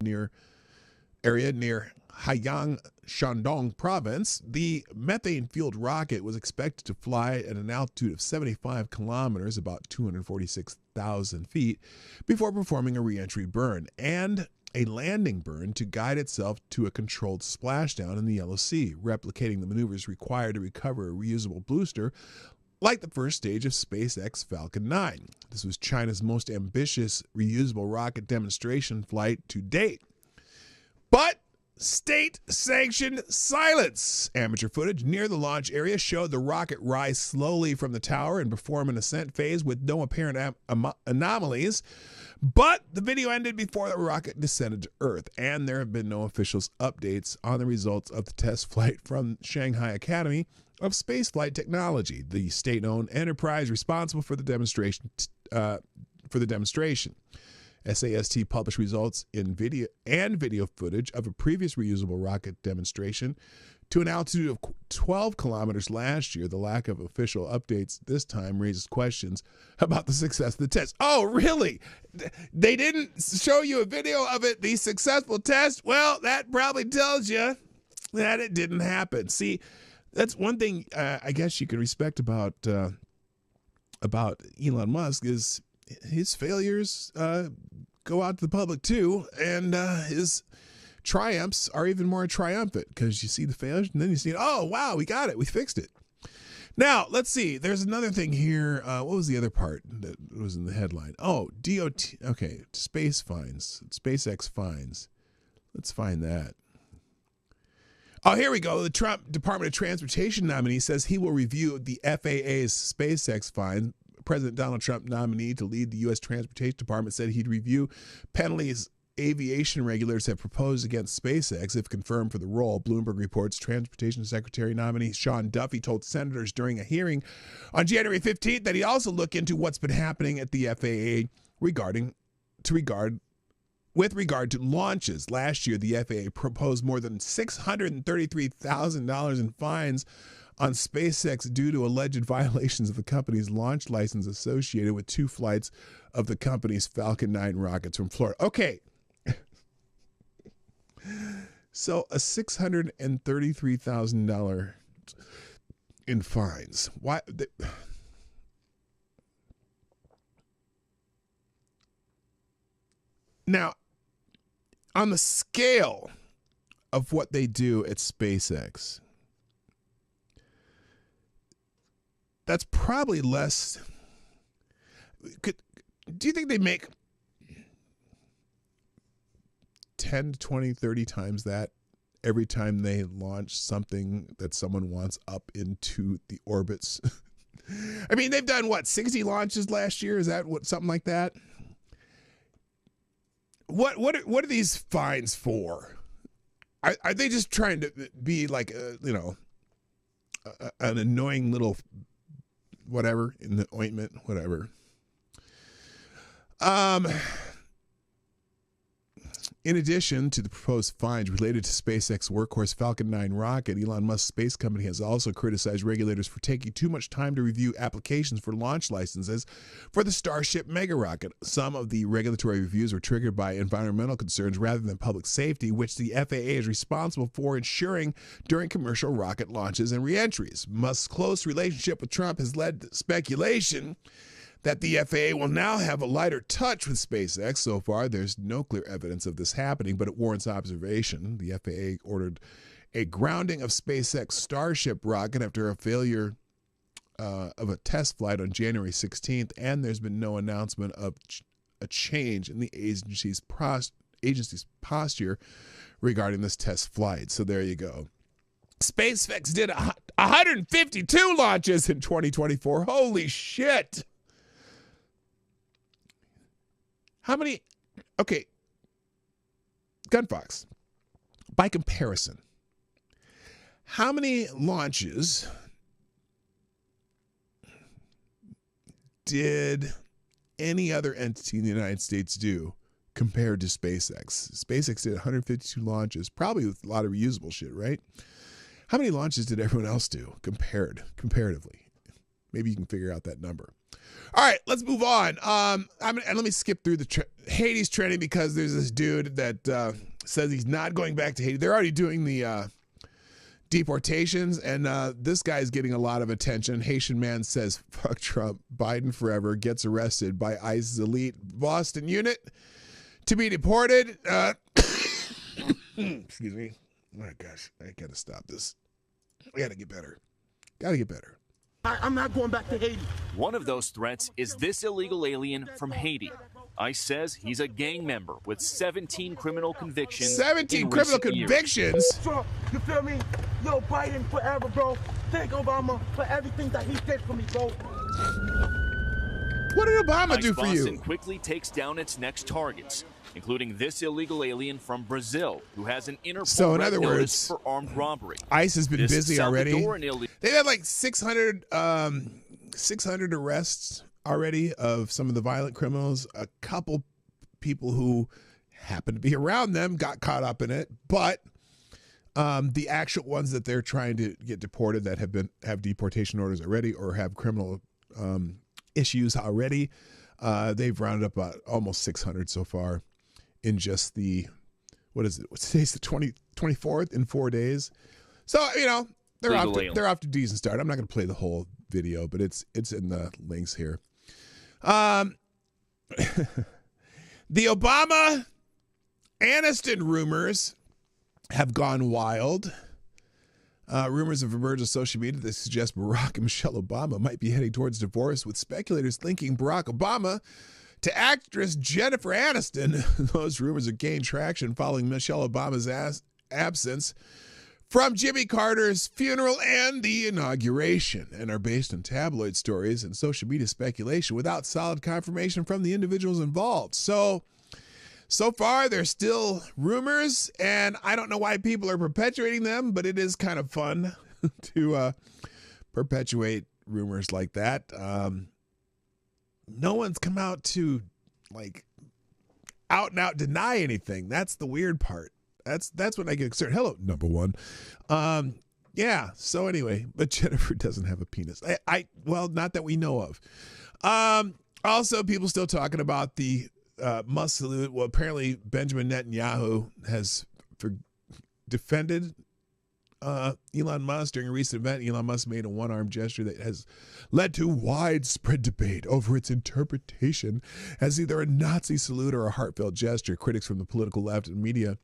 area near Haiyang, Shandong province. The methane-fueled rocket was expected to fly at an altitude of 75 kilometers, about 246,000 feet, before performing a re-entry burn and a landing burn to guide itself to a controlled splashdown in the Yellow Sea, replicating the maneuvers required to recover a reusable booster like the first stage of SpaceX Falcon 9. This was China's most ambitious reusable rocket demonstration flight to date. But State-sanctioned silence. Amateur footage near the launch area showed the rocket rise slowly from the tower and perform an ascent phase with no apparent anomalies. But the video ended before the rocket descended to Earth, and there have been no official updates on the results of the test flight from Shanghai Academy of Spaceflight Technology, the state-owned enterprise responsible for the demonstration. SAST published results in video footage of a previous reusable rocket demonstration to an altitude of 12 kilometers last year. The lack of official updates this time raises questions about the success of the test. Oh, really? They didn't show you a video of it, the successful test? Well, that probably tells you that it didn't happen. See, that's one thing I guess you can respect about Elon Musk is his failures go out to the public too, and his triumphs are even more triumphant because you see the failures and then you see, oh wow, we got it, we fixed it. Now let's see. There's another thing here. What was the other part that was in the headline? Oh, DOT. Okay, space fines. SpaceX fines. Let's find that. Oh, here we go. The Trump Department of Transportation nominee says he will review the FAA's SpaceX fine. President Donald Trump, nominee to lead the U.S. Transportation Department, said he'd review penalties aviation regulators have proposed against SpaceX if confirmed for the role. Bloomberg reports Transportation Secretary nominee Sean Duffy told senators during a hearing on January 15th that he'd also look into what's been happening at the FAA with regard to launches. Last year, the FAA proposed more than $633,000 in fines on SpaceX due to alleged violations of the company's launch license associated with 2 flights of the company's Falcon 9 rockets from Florida. Okay. So a $633,000 in fines. Why? Now, on the scale of what they do at SpaceX, that's probably less. Do you think they make 10, 20, 30 times that every time they launch something that someone wants up into the orbits? I mean, they've done, what, 60 launches last year? Is that what, something like that? What are these fines for? Are they just trying to be like, an annoying little whatever in the ointment, whatever? In addition to the proposed fines related to SpaceX workhorse Falcon 9 rocket, Elon Musk's space company has also criticized regulators for taking too much time to review applications for launch licenses for the Starship mega rocket. Some of the regulatory reviews were triggered by environmental concerns rather than public safety, which the FAA is responsible for ensuring during commercial rocket launches and reentries. Musk's close relationship with Trump has led to speculation that the FAA will now have a lighter touch with SpaceX. So far, there's no clear evidence of this happening, but it warrants observation. The FAA ordered a grounding of SpaceX Starship rocket after a failure of a test flight on January 16th, and there's been no announcement of a change in the agency's posture regarding this test flight. So there you go. SpaceX did 152 launches in 2024. Holy shit! How many? Okay, Gunfox, by comparison, how many launches did any other entity in the United States do compared to SpaceX? SpaceX did 152 launches, probably with a lot of reusable shit, right? How many launches did everyone else do comparatively? Maybe you can figure out that number. All right, let's move on. And let me skip through the Haiti's trending because there's this dude that says he's not going back to Haiti. They're already doing the deportations, and this guy's getting a lot of attention. Haitian man says, fuck Trump, Biden forever, gets arrested by ICE's elite Boston unit to be deported. Excuse me. Oh my gosh, I gotta stop this. I gotta get better. I'm not going back to Haiti. One of those threats is this illegal alien from Haiti. ICE says he's a gang member with 17 criminal convictions. 17 criminal convictions? Trump, you feel me? Yo, Biden forever, bro. Thank Obama for everything that he did for me, bro. What did Obama do for you? Boston quickly takes down its next targets, including this illegal alien from Brazil who has an Interpol red notice for armed robbery. ICE has been busy already. They've had like 600 arrests already of some of the violent criminals. A couple people who happened to be around them got caught up in it, but the actual ones that they're trying to get deported that have deportation orders already or have criminal issues already, they've rounded up almost 600 so far in just the, what is it? Today's the 24th in 4 days. So, you know, they're off to a decent start. I'm not going to play the whole video, but it's in the links here. The Obama Aniston rumors have gone wild. Rumors have emerged on social media that suggest Barack and Michelle Obama might be heading towards divorce, with speculators linking Barack Obama to actress Jennifer Aniston. Those rumors have gained traction following Michelle Obama's absence from Jimmy Carter's funeral and the inauguration, and are based on tabloid stories and social media speculation without solid confirmation from the individuals involved. So far, they're still rumors, and I don't know why people are perpetuating them, but it is kind of fun to perpetuate rumors like that. No one's come out to, like, out and out deny anything. That's the weird part. That's when I get concerned. Hello, number one. Yeah, so anyway, but Jennifer doesn't have a penis. Well, not that we know of. Also, people still talking about the Musk salute. Well, apparently Benjamin Netanyahu has defended Elon Musk during a recent event. Elon Musk made a one-arm gesture that has led to widespread debate over its interpretation as either a Nazi salute or a heartfelt gesture. Critics from the political left and media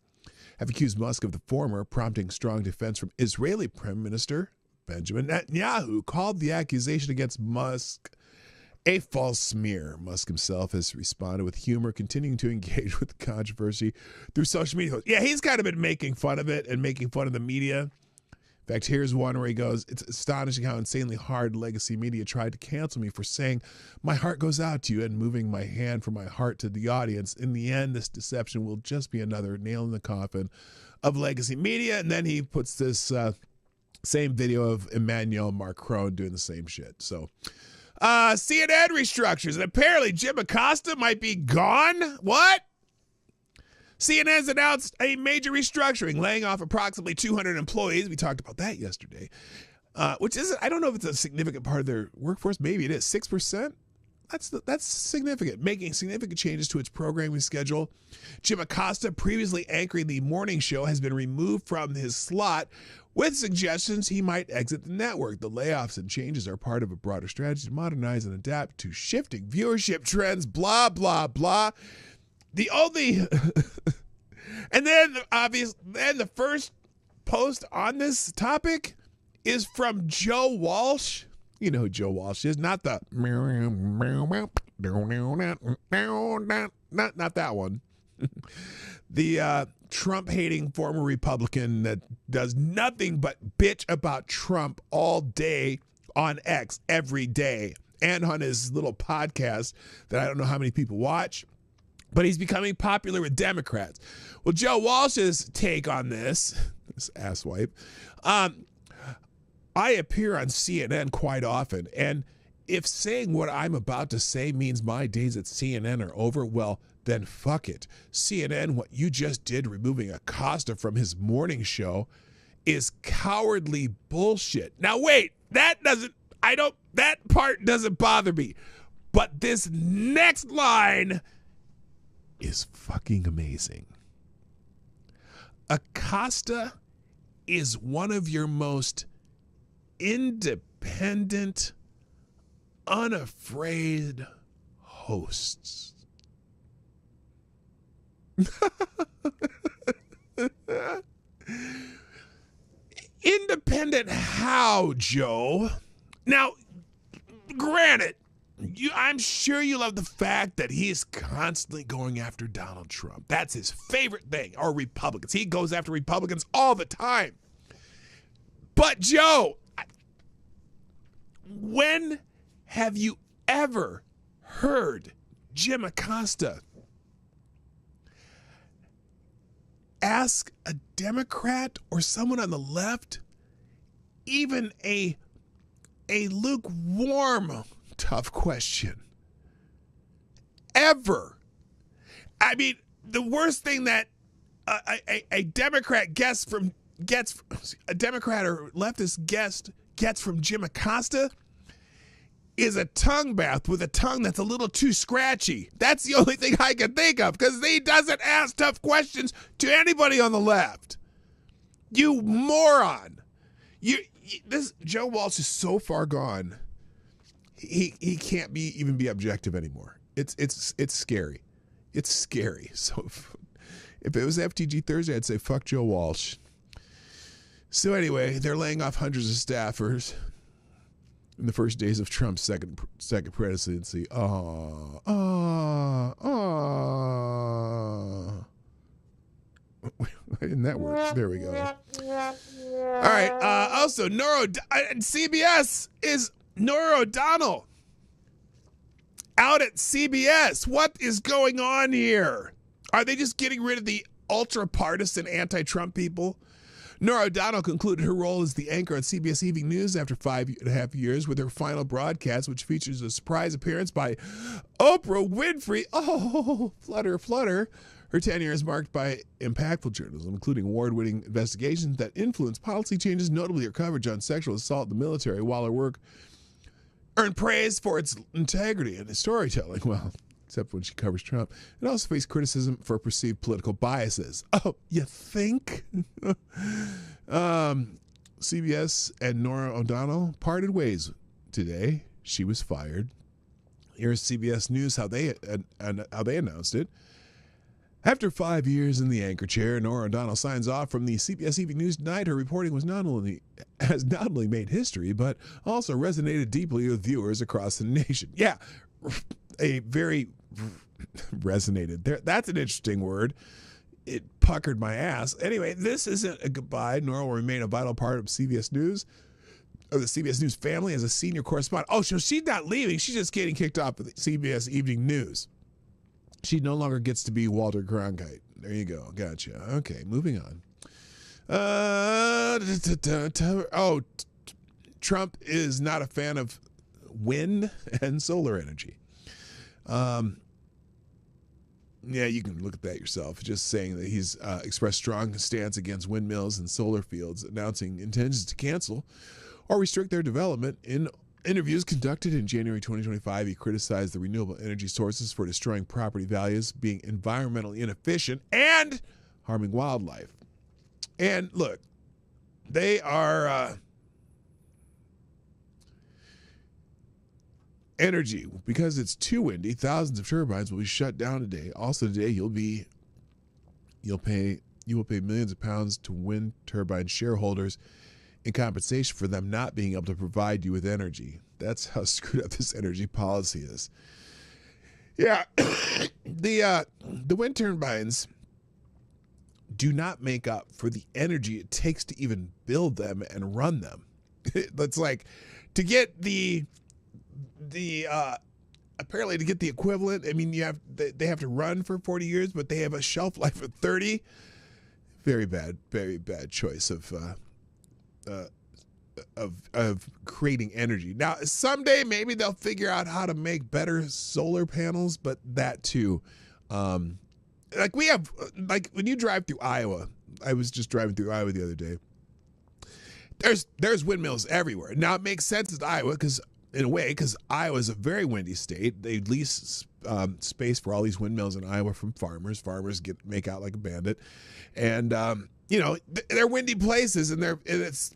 have accused Musk of the former, prompting strong defense from Israeli Prime Minister Benjamin Netanyahu, called the accusation against Musk a false smear. Musk himself has responded with humor, continuing to engage with the controversy through social media. Yeah, he's kind of been making fun of it and making fun of the media. In fact, here's one where he goes, "It's astonishing how insanely hard legacy media tried to cancel me for saying my heart goes out to you and moving my hand from my heart to the audience. In the end, this deception will just be another nail in the coffin of legacy media." And then he puts this same video of Emmanuel Macron doing the same shit. So CNN restructures, and apparently Jim Acosta might be gone. What? CNN's announced a major restructuring, laying off approximately 200 employees. We talked about that yesterday, which isn't, I don't know if it's a significant part of their workforce. Maybe it is. 6%? That's significant, making significant changes to its programming schedule. Jim Acosta, previously anchoring the morning show, has been removed from his slot with suggestions he might exit the network. The layoffs and changes are part of a broader strategy to modernize and adapt to shifting viewership trends, blah, blah, blah. The only, and then the first post on this topic is from Joe Walsh. You know who Joe Walsh is, not the, not that one. The Trump-hating former Republican that does nothing but bitch about Trump all day on X every day and on his little podcast that I don't know how many people watch. But he's becoming popular with Democrats. Well, Joe Walsh's take on this asswipe, I appear on CNN quite often, and if saying what I'm about to say means my days at CNN are over, well, then fuck it. CNN, what you just did, removing Acosta from his morning show, is cowardly bullshit. Now, wait, that part doesn't bother me. But this next line is fucking amazing. Acosta is one of your most independent, unafraid hosts. Independent how, Joe? Now, granted, I'm sure you love the fact that he is constantly going after Donald Trump. That's his favorite thing, or Republicans. He goes after Republicans all the time. But Joe, when have you ever heard Jim Acosta ask a Democrat or someone on the left even a lukewarm, tough question? Ever? I mean, the worst thing that a Democrat gets a Democrat or leftist gets from Jim Acosta is a tongue bath with a tongue that's a little too scratchy. That's the only thing I can think of, because he doesn't ask tough questions to anybody on the left. You moron. This Joe Walsh is so far gone. He can't even be objective anymore. It's scary. It's scary. So if it was FTG Thursday, I'd say fuck Joe Walsh. So anyway, they're laying off hundreds of staffers in the first days of Trump's second presidency. Why didn't that work? There we go. All right. Also, CBS is Norah O'Donnell out at CBS. What is going on here? Are they just getting rid of the ultra-partisan anti-Trump people? Norah O'Donnell concluded her role as the anchor on CBS Evening News after 5.5 years with her final broadcast, which features a surprise appearance by Oprah Winfrey. Oh, flutter, flutter. Her tenure is marked by impactful journalism, including award-winning investigations that influence policy changes, notably her coverage on sexual assault in the military, while her work earned praise for its integrity and storytelling. Well, except when she covers Trump. It also faced criticism for perceived political biases. Oh, you think? CBS and Norah O'Donnell parted ways today. She was fired. Here's CBS News, how they announced it. After 5 years in the anchor chair, Norah O'Donnell signs off from the CBS Evening News tonight. Her reporting has not only made history, but also resonated deeply with viewers across the nation. Yeah, a very resonated. That's an interesting word. It puckered my ass. Anyway, this isn't a goodbye. Norah will remain a vital part of CBS News, of the CBS News family, as a senior correspondent. Oh, so she's not leaving. She's just getting kicked off of the CBS Evening News. She no longer gets to be Walter Cronkite. There you go. Gotcha. Okay, moving on. Trump is not a fan of wind and solar energy. Yeah, you can look at that yourself. Just saying that he's expressed strong stance against windmills and solar fields, announcing intentions to cancel or restrict their development. In interviews conducted in January 2025, he criticized the renewable energy sources for destroying property values, being environmentally inefficient, and harming wildlife. And look, they are energy. Because it's too windy, thousands of turbines will be shut down today. Also today, you will pay millions of pounds to wind turbine shareholders in compensation for them not being able to provide you with energy. That's how screwed up this energy policy is. Yeah, the wind turbines do not make up for the energy it takes to even build them and run them. That's like, to get apparently to get the equivalent, I mean, they have to run for 40 years, but they have a shelf life of 30. Very bad choice of creating energy. Now, someday maybe they'll figure out how to make better solar panels, but that too, like when you drive through Iowa, I was just driving through Iowa the other day. There's windmills everywhere. Now it makes sense in Iowa because Iowa is a very windy state. They lease space for all these windmills in Iowa from farmers. Farmers make out like a bandit, and they're windy places, and it's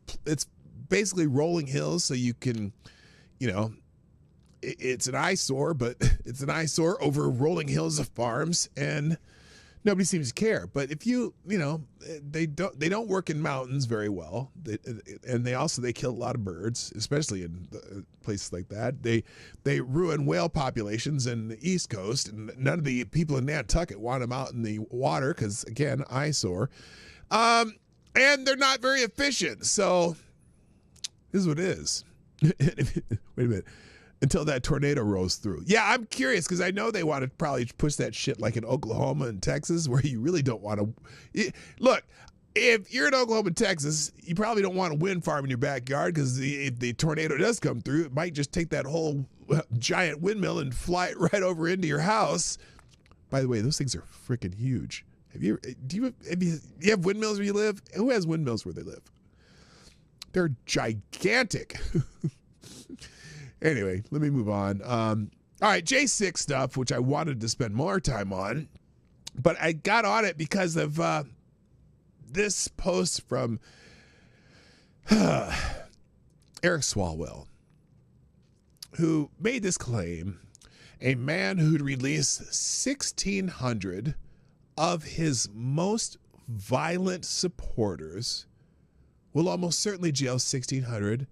basically rolling hills, so you can, it's an eyesore, but it's an eyesore over rolling hills of farms, and nobody seems to care. But if they don't work in mountains very well, and they kill a lot of birds, especially in places like that. They ruin whale populations in the East Coast, and none of the people in Nantucket want them out in the water because, again, eyesore. And they're not very efficient. So this is what it is. Wait a minute. Until that tornado rolls through. Yeah, I'm curious because I know they want to probably push that shit like in Oklahoma and Texas where you really don't want to. Look, if you're in Oklahoma and Texas, you probably don't want a wind farm in your backyard because if the tornado does come through, it might just take that whole giant windmill and fly it right over into your house. By the way, those things are freaking huge. Do you have windmills where you live? Who has windmills where they live? They're gigantic. Anyway, let me move on. All right, J6 stuff, which I wanted to spend more time on, but I got on it because of this post from Eric Swalwell, who made this claim. A man who'd released 1,600 of his most violent supporters will almost certainly jail 1,600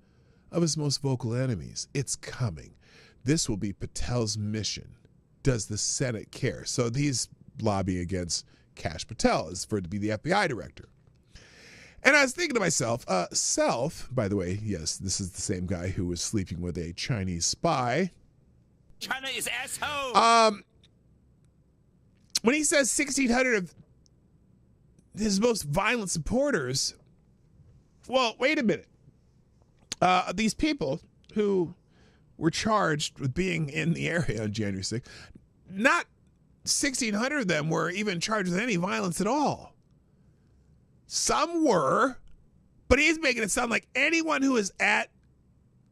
of his most vocal enemies. It's coming. This will be Patel's mission. Does the Senate care? So he's lobbying against Kash Patel as for it to be the FBI director. And I was thinking to myself, by the way, yes, this is the same guy who was sleeping with a Chinese spy. China is asshole. When he says 1,600 of his most violent supporters, well, wait a minute. These people who were charged with being in the area on January 6th, not 1,600 of them were even charged with any violence at all. Some were, but he's making it sound like anyone who was at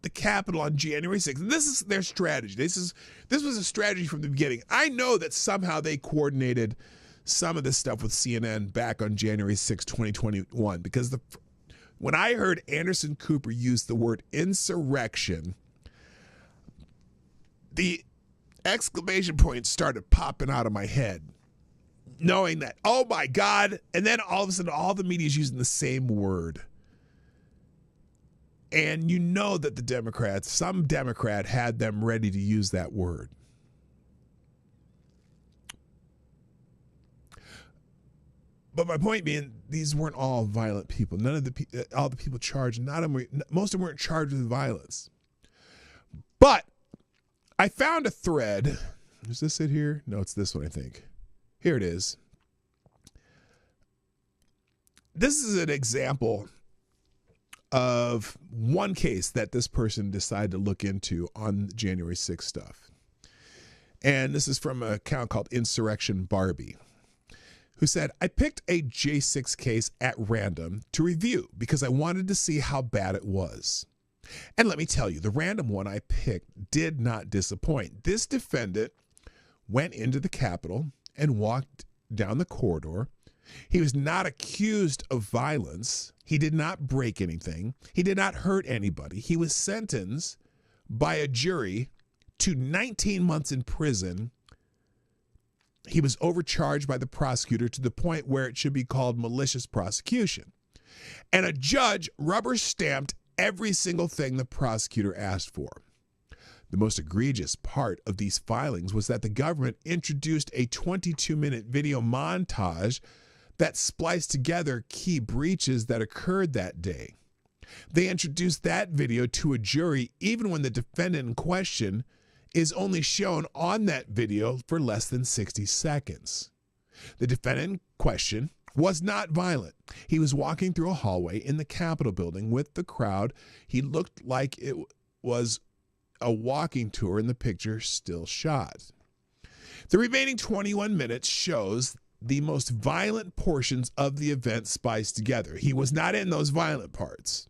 the Capitol on January 6th. And this is their strategy. This was a strategy from the beginning. I know that somehow they coordinated some of this stuff with CNN back on January 6, 2021, because when I heard Anderson Cooper use the word insurrection, the exclamation points started popping out of my head, knowing that, oh my God, and then all of a sudden all the media is using the same word. And you know that the Democrats, some Democrat had them ready to use that word. But my point being, these weren't all violent people. None of all the people charged, most of them weren't charged with violence. But I found a thread. Is this it here? No, it's this one, I think. Here it is. This is an example of one case that this person decided to look into on January 6th stuff. And this is from an account called Insurrection Barbie, who said, I picked a J6 case at random to review because I wanted to see how bad it was. And let me tell you, the random one I picked did not disappoint. This defendant went into the Capitol and walked down the corridor. He was not accused of violence. He did not break anything. He did not hurt anybody. He was sentenced by a jury to 19 months in prison. He was overcharged by the prosecutor to the point where it should be called malicious prosecution. And a judge rubber stamped every single thing the prosecutor asked for. The most egregious part of these filings was that the government introduced a 22-minute video montage that spliced together key breaches that occurred that day. They introduced that video to a jury even when the defendant in question is only shown on that video for less than 60 seconds. The defendant in question was not violent. He was walking through a hallway in the Capitol building with the crowd. He looked like it was a walking tour in the picture still shot. The remaining 21 minutes shows the most violent portions of the event spliced together. He was not in those violent parts.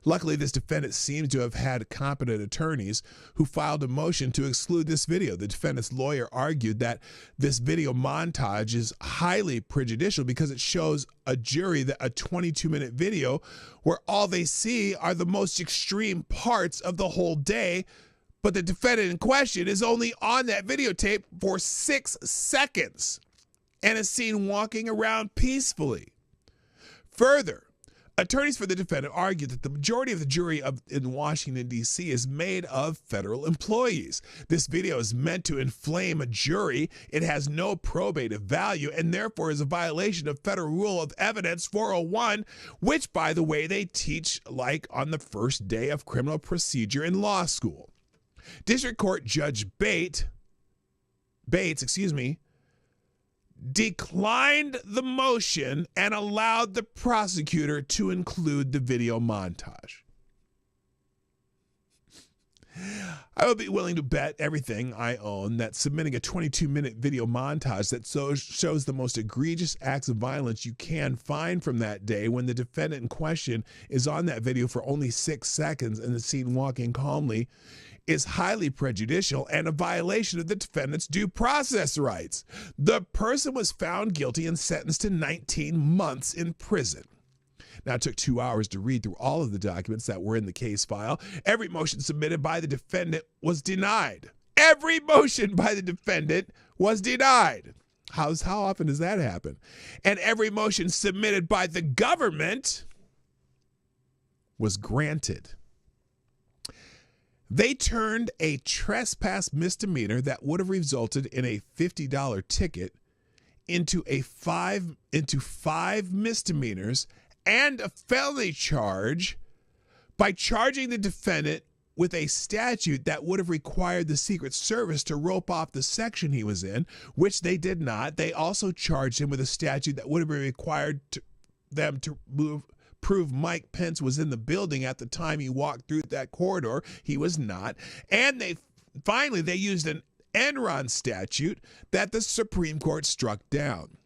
Luckily, this defendant seems to have had competent attorneys who filed a motion to exclude this video. The defendant's lawyer argued that this video montage is highly prejudicial because it shows a jury that a 22-minute video where all they see are the most extreme parts of the whole day, but the defendant in question is only on that videotape for 6 seconds. and is seen walking around peacefully. Further, attorneys for the defendant argued that the majority of the jury in Washington, D.C. is made of federal employees. This video is meant to inflame a jury. It has no probative value and therefore is a violation of Federal Rule of Evidence 401, which, by the way, they teach like on the first day of criminal procedure in law school. District Court Judge Bates, declined the motion and allowed the prosecutor to include the video montage. I would be willing to bet everything I own that submitting a 22-minute video montage that shows the most egregious acts of violence you can find from that day, when the defendant in question is on that video for only 6 seconds and is seen walking calmly, is highly prejudicial and a violation of the defendant's due process rights. The person was found guilty and sentenced to 19 months in prison. Now, it took 2 hours to read through all of the documents that were in the case file. Every motion submitted by the defendant was denied. Every motion by the defendant was denied. How often does that happen? And every motion submitted by the government was granted. They turned a trespass misdemeanor that would have resulted in a $50 ticket into five misdemeanors and a felony charge by charging the defendant with a statute that would have required the Secret Service to rope off the section he was in, which they did not. They also charged him with a statute that would have required them to prove Mike Pence was in the building at the time he walked through that corridor. He was not. And they used an Enron statute that the Supreme Court struck down.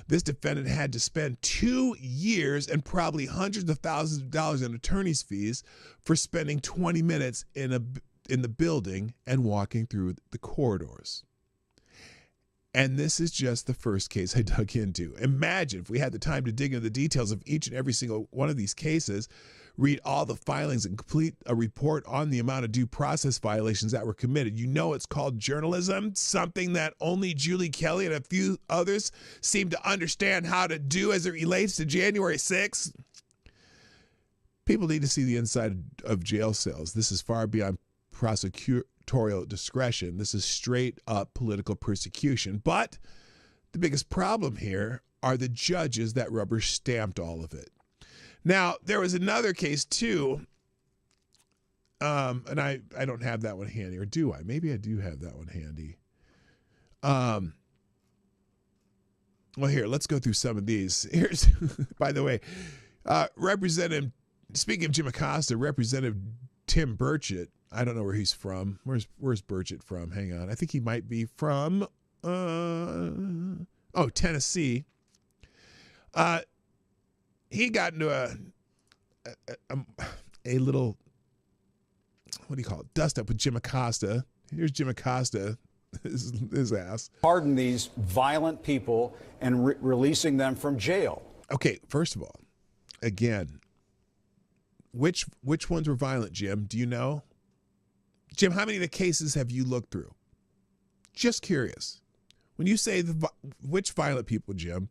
This defendant had to spend 2 years and probably hundreds of thousands of dollars in attorney's fees for spending 20 minutes in the building and walking through the corridors. And this is just the first case I dug into. Imagine if we had the time to dig into the details of each and every single one of these cases, read all the filings, and complete a report on the amount of due process violations that were committed. You know, it's called journalism, something that only Julie Kelly and a few others seem to understand how to do as it relates to January 6th. People need to see the inside of jail cells. This is far beyond prosecutorial discretion. This is straight up political persecution. But the biggest problem here are the judges that rubber stamped all of it. Now, there was another case too, and I don't have that one handy, or do I? Maybe I do have that one handy. Well, here, let's go through some of these. Here's, by the way, speaking of Jim Acosta, Representative Tim Burchett, I don't know where he's from. Where's Burchett from? Hang on. I think he might be from, Tennessee. He got into a little, what do you call it, dust up with Jim Acosta. Here's Jim Acosta, his ass. Pardon these violent people and releasing them from jail. Okay, first of all, again, which ones were violent, Jim? Do you know? Jim, how many of the cases have you looked through? Just curious. When you say which violent people, Jim,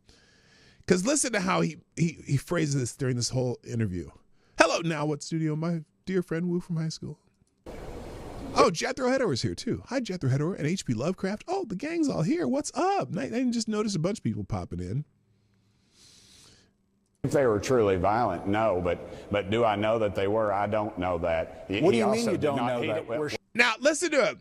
because listen to how he phrases this during this whole interview. Hello, Now What Studio, my dear friend Wu from high school. Oh, Jethro Hedor's here too. Hi, Jethro Hedor and H.P. Lovecraft. Oh, the gang's all here. What's up? I didn't just notice a bunch of people popping in. If they were truly violent, no, but do I know that they were? I don't know that. What do you mean you don't know that? Now, listen to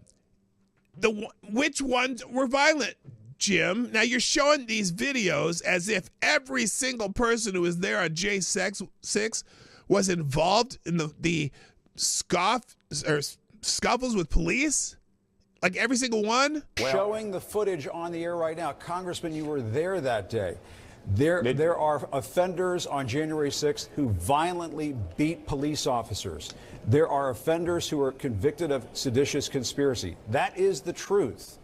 him. Which ones were violent, Jim? Now, you're showing these videos as if every single person who was there on J6 was involved in the scuffles with police? Like every single one? Showing the footage on the air right now. Congressman, you were there that day. There are offenders on January 6th who violently beat police officers. There are offenders who are convicted of seditious conspiracy. That is the truth.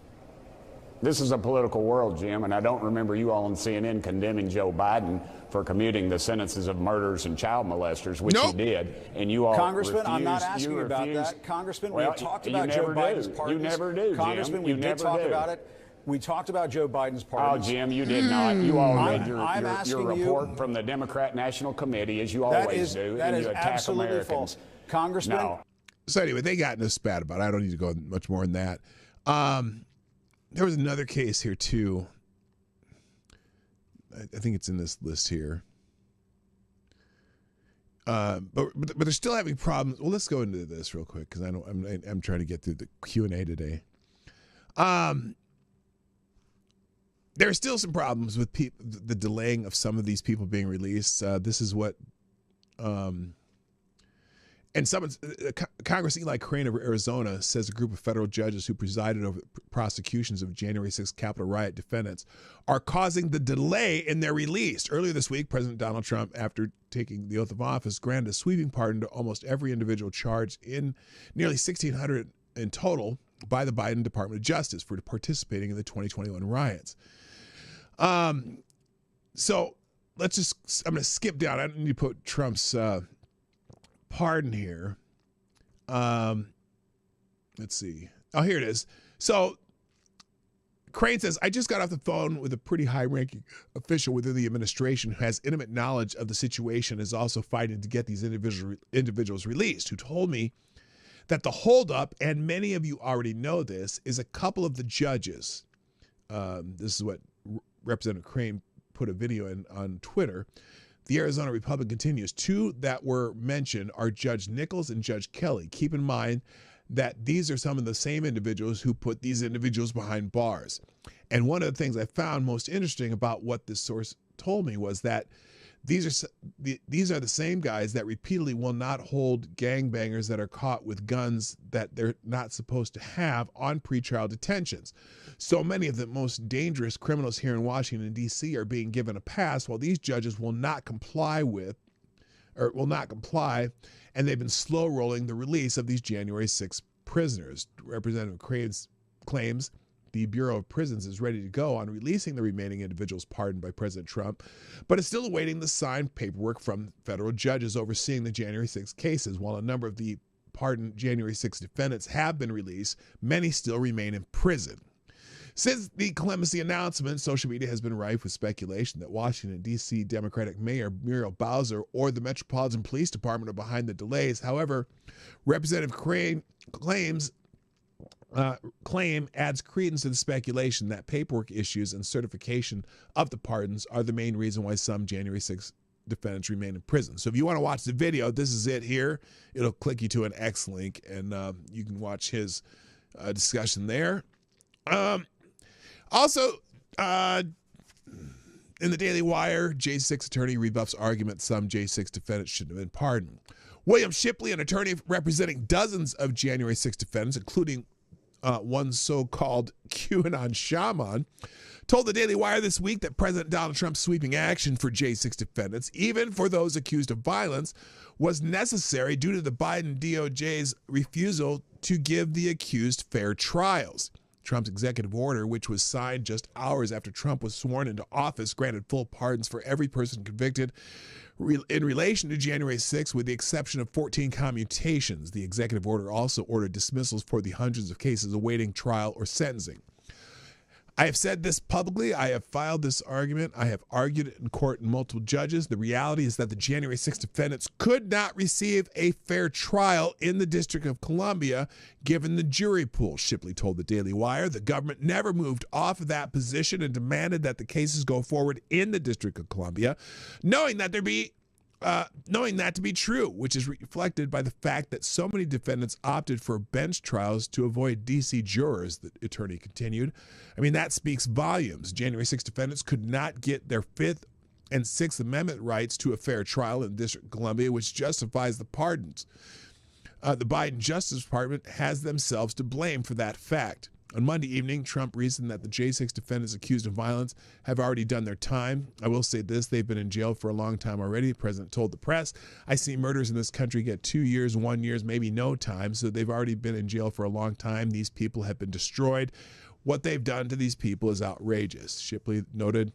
This is a political world, Jim, and I don't remember you all on CNN condemning Joe Biden for commuting the sentences of murderers and child molesters, which he did. And you all Congressman, refused, I'm not asking you about that. Congressman, well, we talked about Joe Biden's pardons. You never do, Congressman, Jim. we did talk about it. We talked about Joe Biden's pardons. Oh, Jim, you did not. You all read I'm your report from the Democrat National Committee, as you always do, that and is you attack absolutely Americans. false. Congressman? No. So anyway, they got in a spat about it. I don't need to go much more than that. There was another case here, too. I think it's in this list here. But they're still having problems. Well, let's go into this real quick because I'm trying to get through the Q&A today. There are still some problems with the delaying of some of these people being released. This is what, and Congress Eli Crane of Arizona says a group of federal judges who presided over prosecutions of January 6th Capitol riot defendants are causing the delay in their release. Earlier this week, President Donald Trump, after taking the oath of office, granted a sweeping pardon to almost every individual charged in nearly 1,600 in total by the Biden Department of Justice for participating in the 2021 riots. So I'm going to skip down. I don't need to put Trump's pardon here. Let's see. Oh, here it is. So Crane says, I just got off the phone with a pretty high-ranking official within the administration who has intimate knowledge of the situation, is also fighting to get these individuals released, who told me that the holdup, and many of you already know this, is a couple of the judges. This is what Representative Crane put a video in on Twitter. The Arizona Republican continues. Two that were mentioned are Judge Nichols and Judge Kelly. Keep in mind that these are some of the same individuals who put these individuals behind bars. And one of the things I found most interesting about what this source told me was that these are the same guys that repeatedly will not hold gangbangers that are caught with guns that they're not supposed to have on pretrial detentions. So many of the most dangerous criminals here in Washington, D.C. are being given a pass, while these judges will not comply, and they've been slow rolling the release of these January 6 prisoners. Representative Cranes claims the Bureau of Prisons is ready to go on releasing the remaining individuals pardoned by President Trump, but is still awaiting the signed paperwork from federal judges overseeing the January 6 cases. While a number of the pardoned January 6 defendants have been released, many still remain in prison. Since the clemency announcement, social media has been rife with speculation that Washington, D.C. Democratic Mayor Muriel Bowser or the Metropolitan Police Department are behind the delays. However, Representative Crane claim adds credence to the speculation that paperwork issues and certification of the pardons are the main reason why some January 6 defendants remain in prison. So if you want to watch the video, this is it here. It'll click you to an X link, and you can watch his discussion there. Also, in the Daily Wire, J6 attorney rebuffs argument some J6 defendants shouldn't have been pardoned. William Shipley, an attorney representing dozens of January 6 defendants, including one so-called QAnon shaman, told the Daily Wire this week that President Donald Trump's sweeping action for J6 defendants, even for those accused of violence, was necessary due to the Biden DOJ's refusal to give the accused fair trials. Trump's executive order, which was signed just hours after Trump was sworn into office, granted full pardons for every person convicted in relation to January 6, with the exception of 14 commutations. The executive order also ordered dismissals for the hundreds of cases awaiting trial or sentencing. I have said this publicly. I have filed this argument. I have argued it in court in multiple judges. The reality is that the January 6 defendants could not receive a fair trial in the District of Columbia given the jury pool, Shipley told the Daily Wire. The government never moved off of that position and demanded that the cases go forward in the District of Columbia, knowing that to be true, which is reflected by the fact that so many defendants opted for bench trials to avoid D.C. jurors, the attorney continued. I mean, that speaks volumes. January 6 defendants could not get their Fifth and Sixth Amendment rights to a fair trial in the District of Columbia, which justifies the pardons. The Biden Justice Department has themselves to blame for that fact. On Monday evening, Trump reasoned that the J6 defendants accused of violence have already done their time. I will say this, they've been in jail for a long time already. The president told the press, I see murders in this country get 2 years, 1 year, maybe no time. So they've already been in jail for a long time. These people have been destroyed. What they've done to these people is outrageous. Shipley noted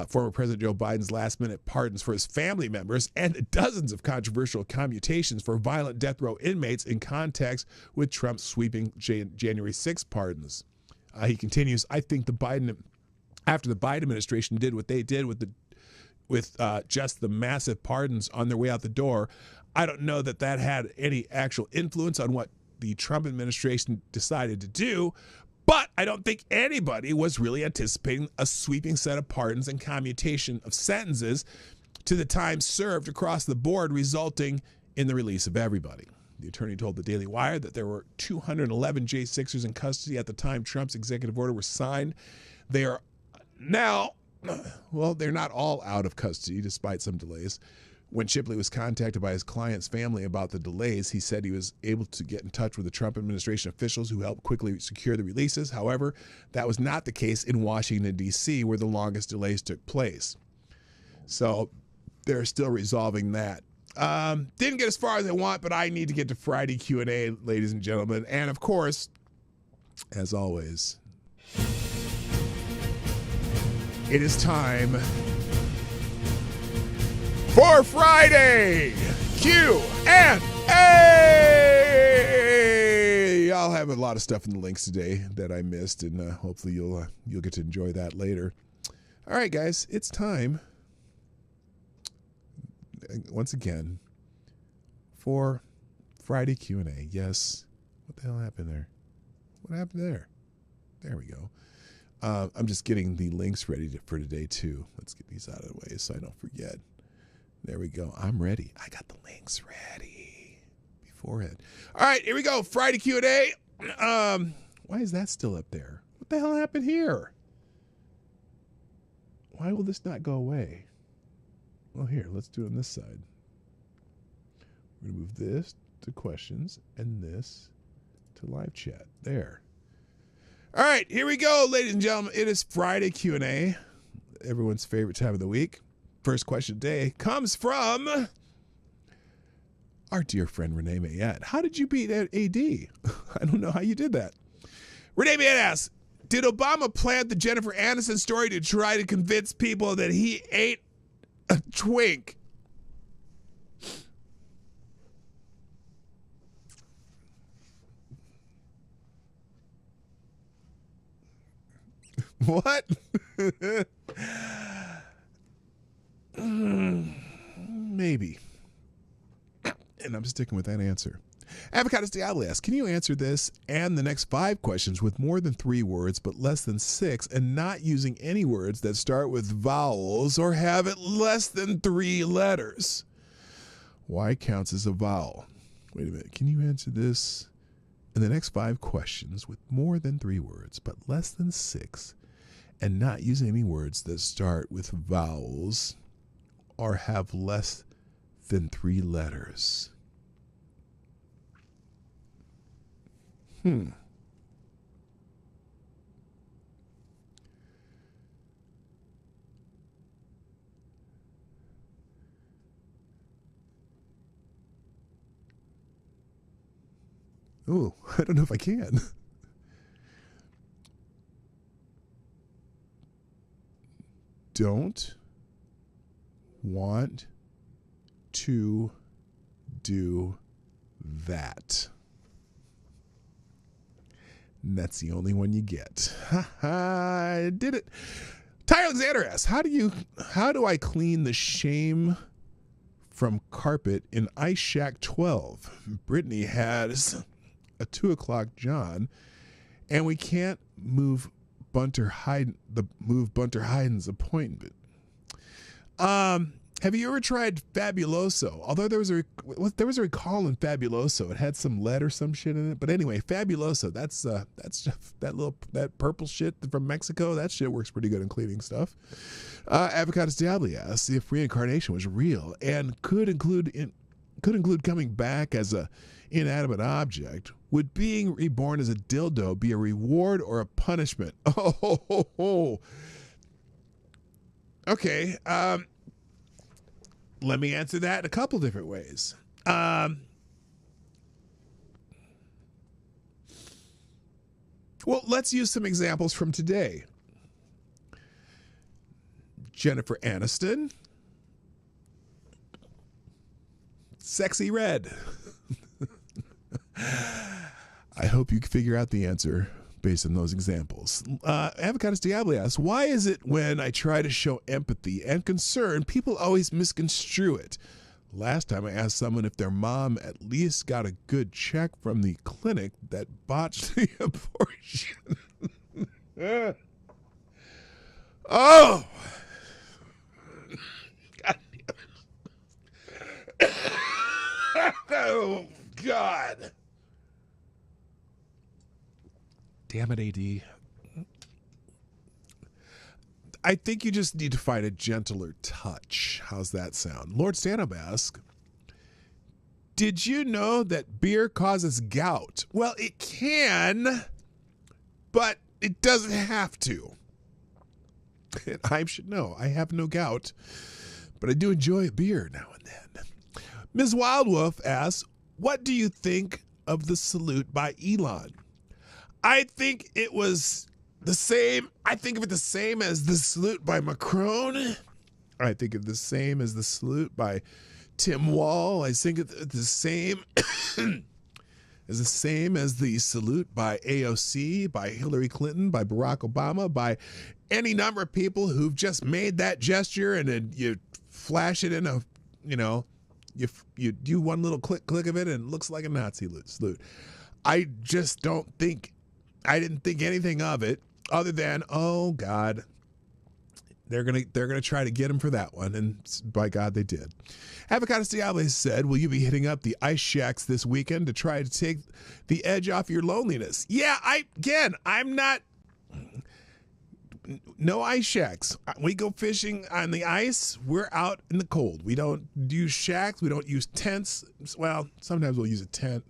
former President Joe Biden's last-minute pardons for his family members and dozens of controversial commutations for violent death row inmates in context with Trump's sweeping January 6 pardons. He continues, I think after the Biden administration did what they did with just the massive pardons on their way out the door, I don't know that had any actual influence on what the Trump administration decided to do, but I don't think anybody was really anticipating a sweeping set of pardons and commutation of sentences to the time served across the board, resulting in the release of everybody. The attorney told the Daily Wire that there were 211 J6ers in custody at the time Trump's executive order was signed. They are now, well, they're not all out of custody despite some delays. When Shipley was contacted by his client's family about the delays, he said he was able to get in touch with the Trump administration officials who helped quickly secure the releases. However, that was not the case in Washington, D.C., where the longest delays took place. So they're still resolving that. Didn't get as far as I want, but I need to get to Friday Q&A, ladies and gentlemen. And, of course, as always, it is time for Friday Q&A. I'll have a lot of stuff in the links today that I missed, and hopefully you'll get to enjoy that later. All right, guys, it's time once again for Friday Q&A. Yes, what the hell happened there? What happened there? There we go. I'm just getting the links ready for today too. Let's get these out of the way so I don't forget. There we go. I'm ready. I got the links ready beforehand. All right, here we go. Friday Q&A. Why is that still up there? What the hell happened here? Why will this not go away? Well, here, let's do it on this side. We're going to move this to questions and this to live chat. There. All right, here we go, ladies and gentlemen. It is Friday Q&A, everyone's favorite time of the week. First question today comes from our dear friend Renee Mayette. How did you beat AD? I don't know how you did that. Renee Mayette asks, did Obama plant the Jennifer Aniston story to try to convince people that he ate a twink? What? Maybe. And I'm sticking with that answer. Avocados Diablo asks, can you answer this and the next 5 questions with more than 3 words but less than 6 and not using any words that start with vowels or have it less than 3 letters? Why counts as a vowel? Wait a minute. Can you answer this and the next 5 questions with more than 3 words but less than 6 and not using any words that start with vowels or have less than 3 letters? Oh, I don't know if I can. Don't want to do that. And that's the only one you get. I did it. Ty Alexander asks, how do I clean the shame from carpet in Ice Shack 12? Brittany has a 2 o'clock John, and we can't move Bunter Hayden's appointment. Have you ever tried Fabuloso? Although there was a recall in Fabuloso, it had some lead or some shit in it. But anyway, Fabuloso, that's that purple shit from Mexico. That shit works pretty good in cleaning stuff. Avocados Diablo asks if reincarnation was real and could include coming back as a inanimate object. Would being reborn as a dildo be a reward or a punishment? Oh. Okay. Let me answer that in a couple different ways. Well, let's use some examples from today. Jennifer Aniston. Sexy red. I hope you can figure out the answer based on those examples. Avocados Diablo asks, why is it when I try to show empathy and concern, people always misconstrue it? Last time I asked someone if their mom at least got a good check from the clinic that botched the abortion. Oh! God damn it. Oh, God. Damn it, AD. I think you just need to find a gentler touch. How's that sound? Lord Stanhope asks, did you know that beer causes gout? Well, it can, but it doesn't have to. And I should know. I have no gout, but I do enjoy a beer now and then. Ms. Wildwolf asks, what do you think of the salute by Elon? I think it was the same. I think of it the same as the salute by Macron. I think of the same as the salute by Tim Wall. I think it's the same as the salute by AOC, by Hillary Clinton, by Barack Obama, by any number of people who've just made that gesture, and then you flash it in a, you do one little click of it and it looks like a Nazi salute. I didn't think anything of it other than, oh God, they're gonna try to get him for that one, and by God they did. Avocados Diablo said, will you be hitting up the ice shacks this weekend to try to take the edge off your loneliness? Yeah, I'm not. No ice shacks. We go fishing on the ice. We're out in the cold. We don't use shacks. We don't use tents. Well, sometimes we'll use a tent,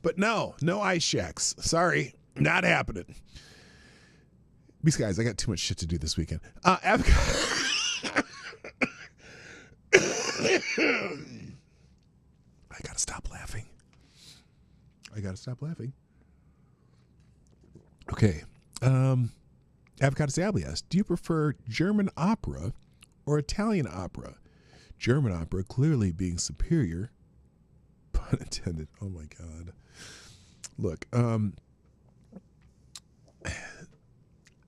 but no ice shacks. Sorry, not happening. These guys, I got too much shit to do this weekend. I gotta stop laughing. Okay. Avocado Diablo asks, do you prefer German opera or Italian opera? German opera clearly being superior. Pun intended. Oh my God. Look,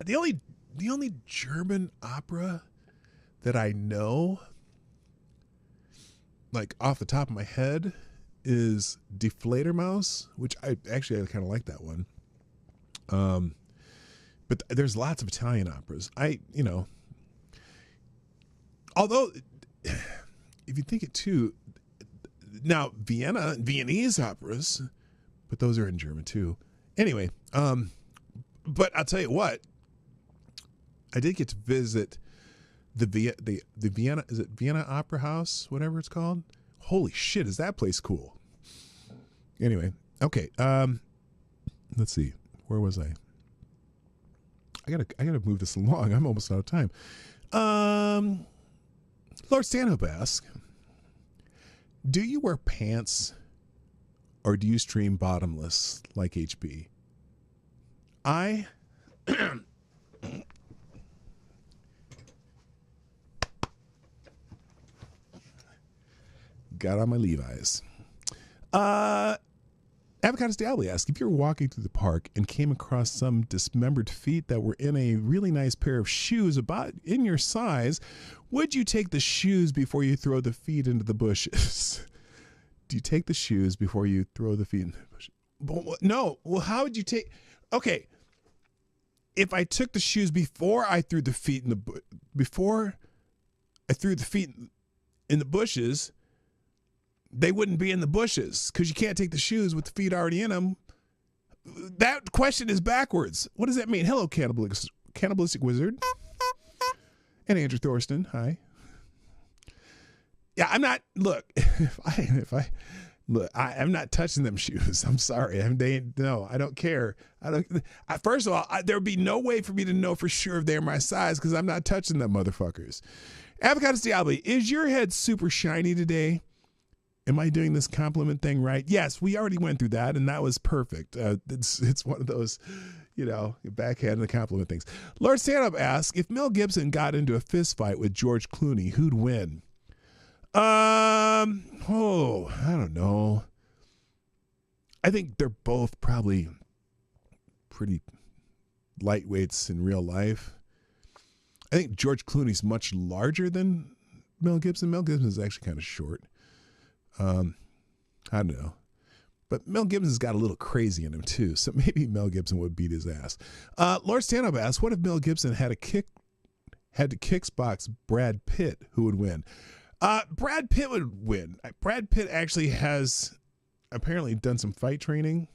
the only German opera that I know, like off the top of my head, is Die Fledermaus, which I kind of like that one. But there's lots of Italian operas. Although if you think it too, now Viennese operas, but those are in German too. Anyway, but I'll tell you what, I did get to visit the Vienna, is it Vienna Opera House, whatever it's called? Holy shit, is that place cool? Anyway, okay, let's see, where was I? I gotta move this along. I'm almost out of time. Lord Stanhope asks, do you wear pants or do you stream bottomless like HB? I got on my Levi's. Avocados Diablo asks, if you're walking through the park and came across some dismembered feet that were in a really nice pair of shoes about in your size, would you take the shoes before you throw the feet into the bushes? Do you take the shoes before you throw the feet in the bushes? No. Well, how would you take... Okay. If I took the shoes before I threw the feet in the... Before I threw the feet in the bushes... They wouldn't be in the bushes because you can't take the shoes with the feet already in them. That question is backwards. What does that mean? Hello, cannibalistic wizard. And Andrew Thorsten. Hi. Yeah, I'm not. Look, I'm not touching them shoes. I'm sorry. I don't care. First of all, there would be no way for me to know for sure if they're my size because I'm not touching them motherfuckers. Avocados Diablo, is your head super shiny today? Am I doing this compliment thing right? Yes, we already went through that, and that was perfect. It's one of those, backhand the compliment things. Lord Stanhope asks, if Mel Gibson got into a fist fight with George Clooney, who'd win? I don't know. I think they're both probably pretty lightweights in real life. I think George Clooney's much larger than Mel Gibson. Mel Gibson is actually kind of short. I don't know. But Mel Gibson's got a little crazy in him, too. So maybe Mel Gibson would beat his ass. Lord Stanhope asks, what if Mel Gibson had to kickbox Brad Pitt? Who would win? Brad Pitt would win. Brad Pitt actually has apparently done some fight training.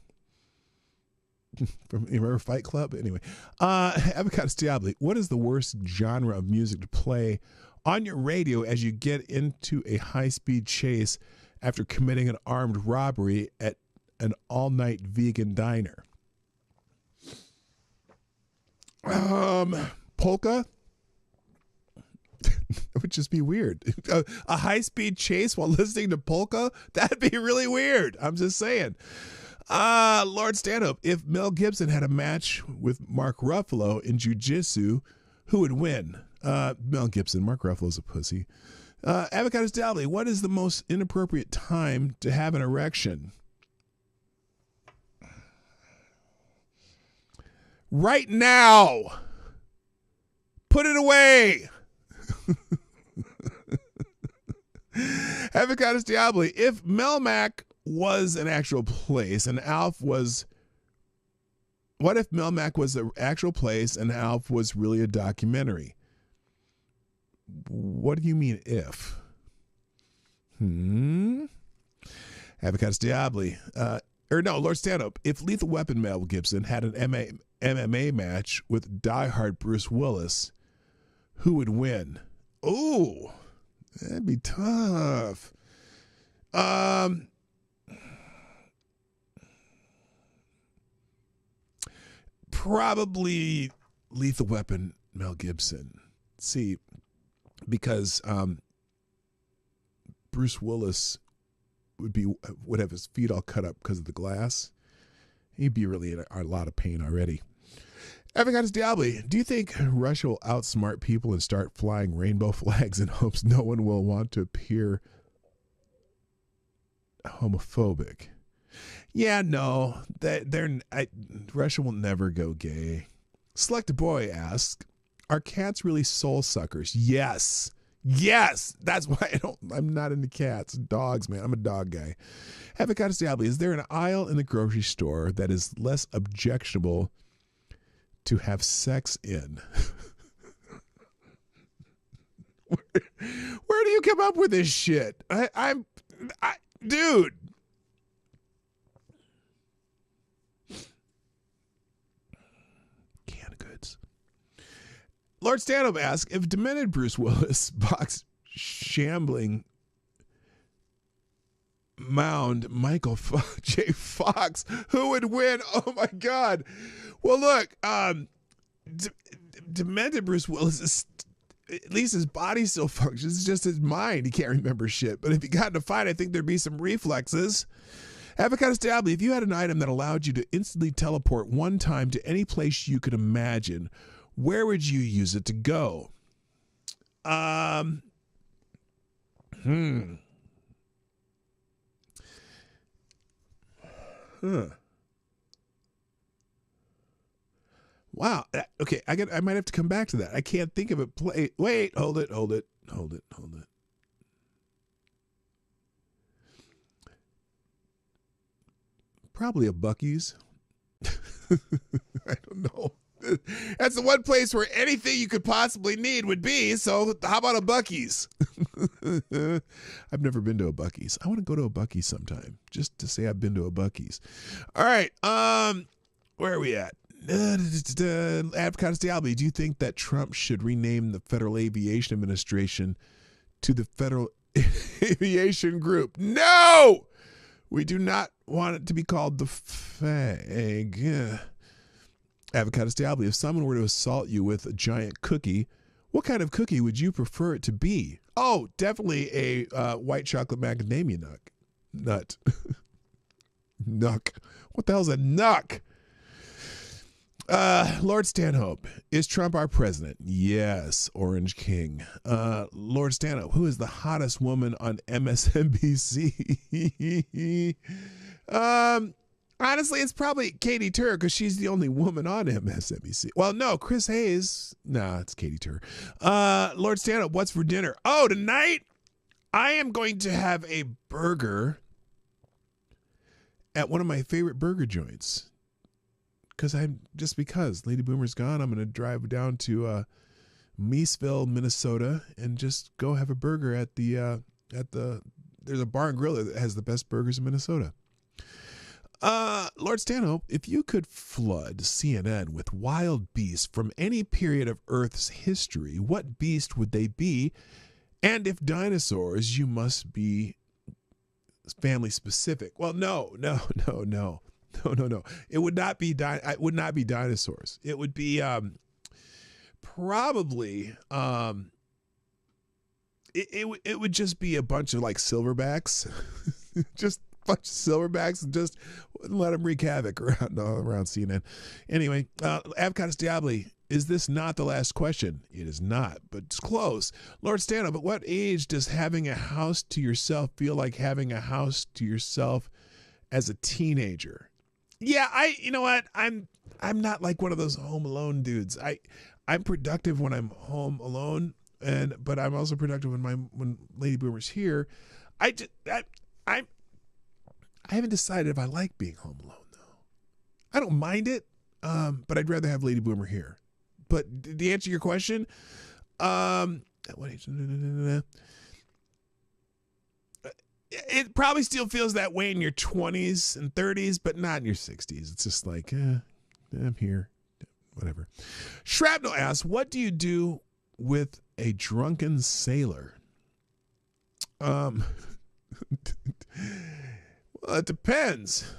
You remember Fight Club? Anyway. Avocados Diabli, what is the worst genre of music to play on your radio as you get into a high-speed chase after committing an armed robbery at an all-night vegan diner? Polka? It would just be weird. A high-speed chase while listening to polka? That'd be really weird. I'm just saying. Lord Stanhope, if Mel Gibson had a match with Mark Ruffalo in jiu-jitsu, who would win? Mel Gibson. Mark Ruffalo's a pussy. Avocados Diabli, what is the most inappropriate time to have an erection? Right now. Put it away. Avocados Diabli, if Melmac was an actual place and Alf was... What if Melmac was an actual place and Alf was really a documentary? What do you mean if? Avocados Diabli. Lord Stanhope. If Lethal Weapon Mel Gibson had an MMA match with diehard Bruce Willis, who would win? Oh, that'd be tough. Probably Lethal Weapon Mel Gibson. See, because Bruce Willis would have his feet all cut up because of the glass. He'd be really in a lot of pain already. Avocados Diabli, do you think Russia will outsmart people and start flying rainbow flags in hopes no one will want to appear homophobic? Yeah, no, Russia will never go gay. Select Boy asks, are cats really soul suckers? Yes. That's why I'm not into cats. Dogs, man. I'm a dog guy. Avocados Diabli, is there an aisle in the grocery store that is less objectionable to have sex in? Where do you come up with this shit? Dude. Canned goods. Lord Stanhope asks, if demented Bruce Willis boxed shambling mound Michael J. Fox, who would win? Oh my God. Well, look, demented Bruce Willis is, at least his body still functions. It's just his mind. He can't remember shit. But if he got in a fight, I think there'd be some reflexes. Avocados Diabli, if you had an item that allowed you to instantly teleport one time to any place you could imagine, where would you use it to go? Wow. Okay, I might have to come back to that. I can't think of it. Wait, hold it. Probably a Buc-ee's. I don't know. That's the one place where anything you could possibly need would be. So how about a Buc-ee's? I've never been to a Buc-ee's. I want to go to a Buc-ee's sometime just to say I've been to a Buc-ee's. All right. Where are we at? Avocados Diabli, do you think that Trump should rename the Federal Aviation Administration to the Federal Aviation Group? No! We do not want it to be called the FAG. Avocados Diabli, if someone were to assault you with a giant cookie, what kind of cookie would you prefer it to be? Oh, definitely a white chocolate macadamia nut. Nuck. What the hell's a nuck? Lord Stanhope, is Trump our president? Yes, Orange King. Lord Stanhope, who is the hottest woman on MSNBC? Honestly, it's probably Katie Tur because she's the only woman on MSNBC. Well, no, Chris Hayes. No, it's Katie Tur. Lord Stand-Up, what's for dinner? Oh, tonight I am going to have a burger at one of my favorite burger joints. Because Lady Boomer's gone, I'm going to drive down to Meesville, Minnesota, and just go have a burger at there's a bar and grill that has the best burgers in Minnesota. Lord Stanhope, if you could flood CNN with wild beasts from any period of Earth's history, what beast would they be? And if dinosaurs, you must be family specific. Well, no. It would not be dinosaurs. It would be probably it would just be a bunch of like silverbacks, just a bunch of silverbacks, and just let them wreak havoc around CNN. Anyway, Avocado Diabli, is this not the last question? It is not, but it's close. Lord Stanhope, at what age does having a house to yourself feel like having a house to yourself as a teenager? Yeah, you know what? I'm not like one of those home alone dudes. I'm productive when I'm home alone, but I'm also productive when Lady Boomer's here. I haven't decided if I like being home alone though. I don't mind it, but I'd rather have Lady Boomer here. But to answer your question, at what age? It probably still feels that way in your 20s and 30s, but not in your 60s. It's just like, I'm here. Whatever. Shrapnel asks, what do you do with a drunken sailor? Well, it depends.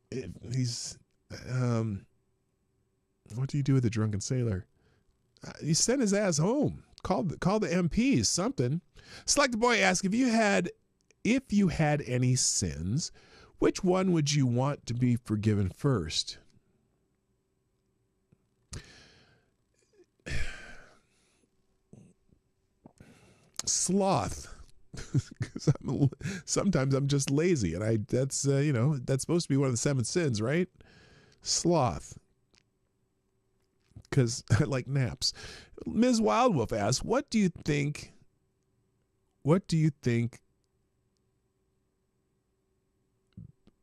If he's, what do you do with a drunken sailor? You send his ass home. Call the MPs, something. Select the Boy asks, if you had any sins, which one would you want to be forgiven first? Sloth. Because sometimes I'm just lazy, and that's supposed to be one of the 7 sins, right? Sloth. Because I like naps. Ms. Wildwolf asks, what do you think?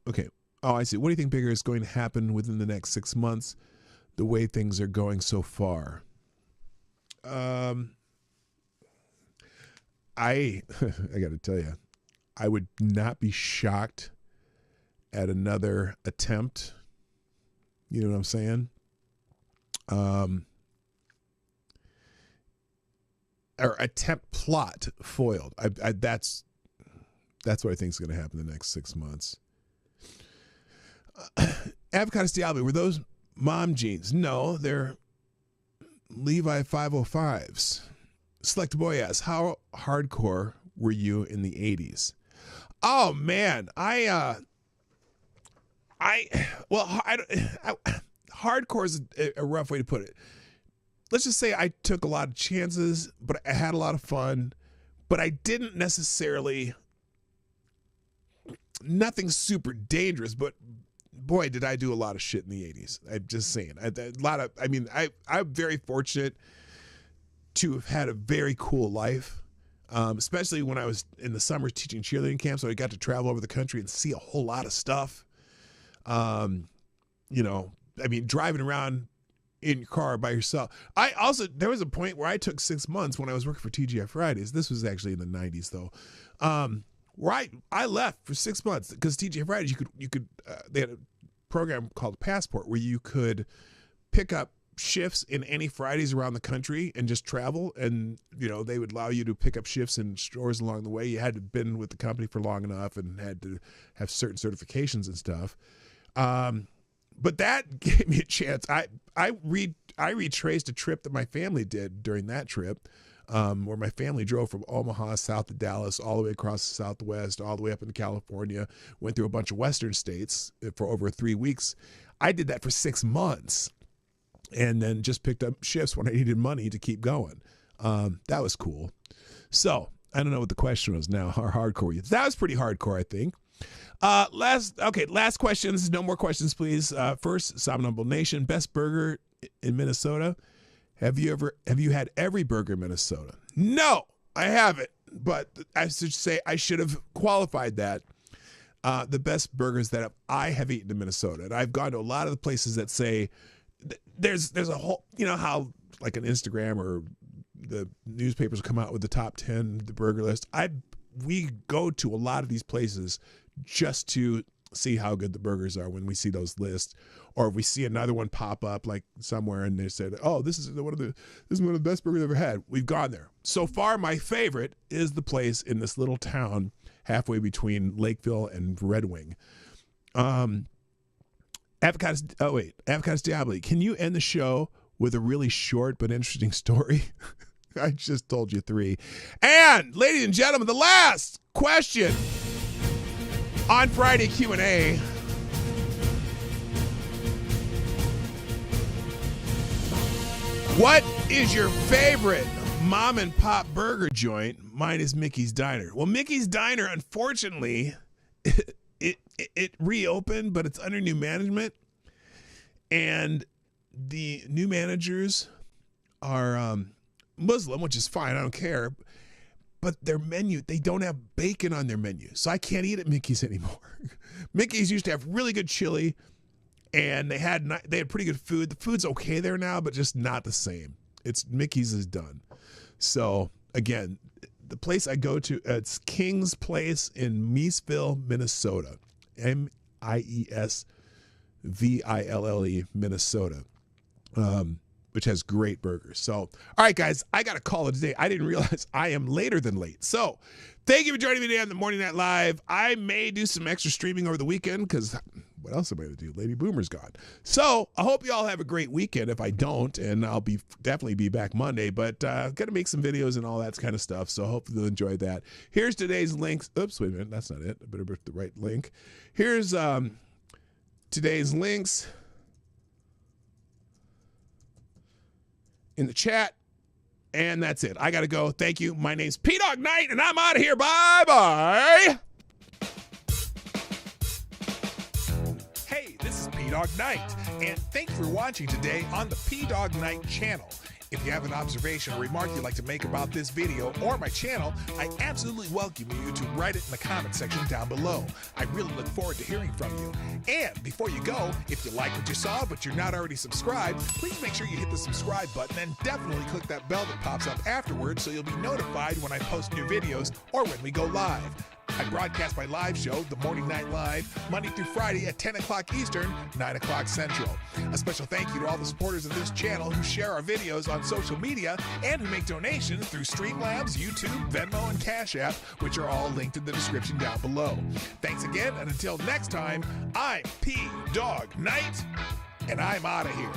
Okay. Oh, I see. What do you think bigger is going to happen within the next 6 months, the way things are going so far? I got to tell you, I would not be shocked at another attempt. You know what I'm saying? Or attempt plot foiled. That's what I think is going to happen in the next 6 months. Avocado Diablo, were those mom jeans? No, they're Levi 505s. Select a Boy asks, how hardcore were you in the 80s? Oh man, hardcore is a rough way to put it. Let's just say I took a lot of chances, but I had a lot of fun, but I didn't necessarily, nothing super dangerous, but boy, did I do a lot of shit in the 80s. I'm just saying. I'm very fortunate to have had a very cool life, especially when I was in the summer teaching cheerleading camp, so I got to travel over the country and see a whole lot of stuff. Driving around in your car by yourself. There was a point where I took 6 months when I was working for TGI Fridays. This was actually in the 90s though. Where I left for 6 months because TGI Fridays, they had a program called Passport where you could pick up shifts in any Fridays around the country and just travel, and they would allow you to pick up shifts in stores along the way. You had to have been with the company for long enough and had to have certain certifications and stuff. But that gave me a chance. I retraced a trip that my family did during that trip, where my family drove from Omaha south to Dallas, all the way across the Southwest, all the way up into California, went through a bunch of Western states for over 3 weeks. I did that for 6 months and then just picked up shifts when I needed money to keep going. That was cool. So I don't know what the question was now. How hardcore were you? That was pretty hardcore, I think. Last questions. No more questions, please. First, Somnambule Nation, best burger in Minnesota. Have you had every burger in Minnesota? No, I haven't. But I should say I should have qualified that. The best burgers that I have eaten in Minnesota, and I've gone to a lot of the places that say there's a whole, how like an Instagram or the newspapers come out with the top 10, the burger list. We go to a lot of these places just to see how good the burgers are when we see those lists, or if we see another one pop up like somewhere and they said, "Oh, this is one of the best burgers I've ever had." We've gone there. So far, my favorite is the place in this little town halfway between Lakeville and Red Wing. Avocados Diablo, can you end the show with a really short but interesting story? I just told you 3. And, ladies and gentlemen, the last question on Friday Q&A. What is your favorite mom and pop burger joint? Mine is Mickey's Diner. Well, Mickey's Diner, unfortunately, it reopened, but it's under new management. And the new managers are Muslim, which is fine. I don't care. But their menu, they don't have bacon on their menu. So I can't eat at Mickey's anymore. Mickey's used to have really good chili, and they had pretty good food. The food's okay there now, but just not the same. Mickey's is done. So again, the place I go to, it's King's Place in Miesville, Minnesota. Miesville, Minnesota. Which has great burgers. So, all right, guys, I got to call it today. I didn't realize I am later than late. So, thank you for joining me today on the Morning Night Live. I may do some extra streaming over the weekend because what else am I going to do? Lady Boomer's gone. So, I hope you all have a great weekend. If I don't, and I'll definitely be back Monday, but got to make some videos and all that kind of stuff. So, I hope you'll enjoy that. Here's today's links. Oops, wait a minute. That's not it. I better put the right link. Here's today's links in the chat, and that's it. I gotta go. Thank you. My name's P-Dog Knight, and I'm out of here. Bye-bye. Hey, this is P-Dog Knight, and thank you for watching today on the P-Dog Knight channel. If you have an observation or remark you'd like to make about this video or my channel, I absolutely welcome you to write it in the comment section down below. I really look forward to hearing from you. And before you go, if you like what you saw but you're not already subscribed, please make sure you hit the subscribe button and definitely click that bell that pops up afterwards so you'll be notified when I post new videos or when we go live. I broadcast my live show, The Morning Night Live, Monday through Friday at 10 o'clock Eastern, 9 o'clock Central. A special thank you to all the supporters of this channel who share our videos on social media and who make donations through Streamlabs, YouTube, Venmo, and Cash App, which are all linked in the description down below. Thanks again, and until next time, I'm P-Dog Knight, and I'm out of here.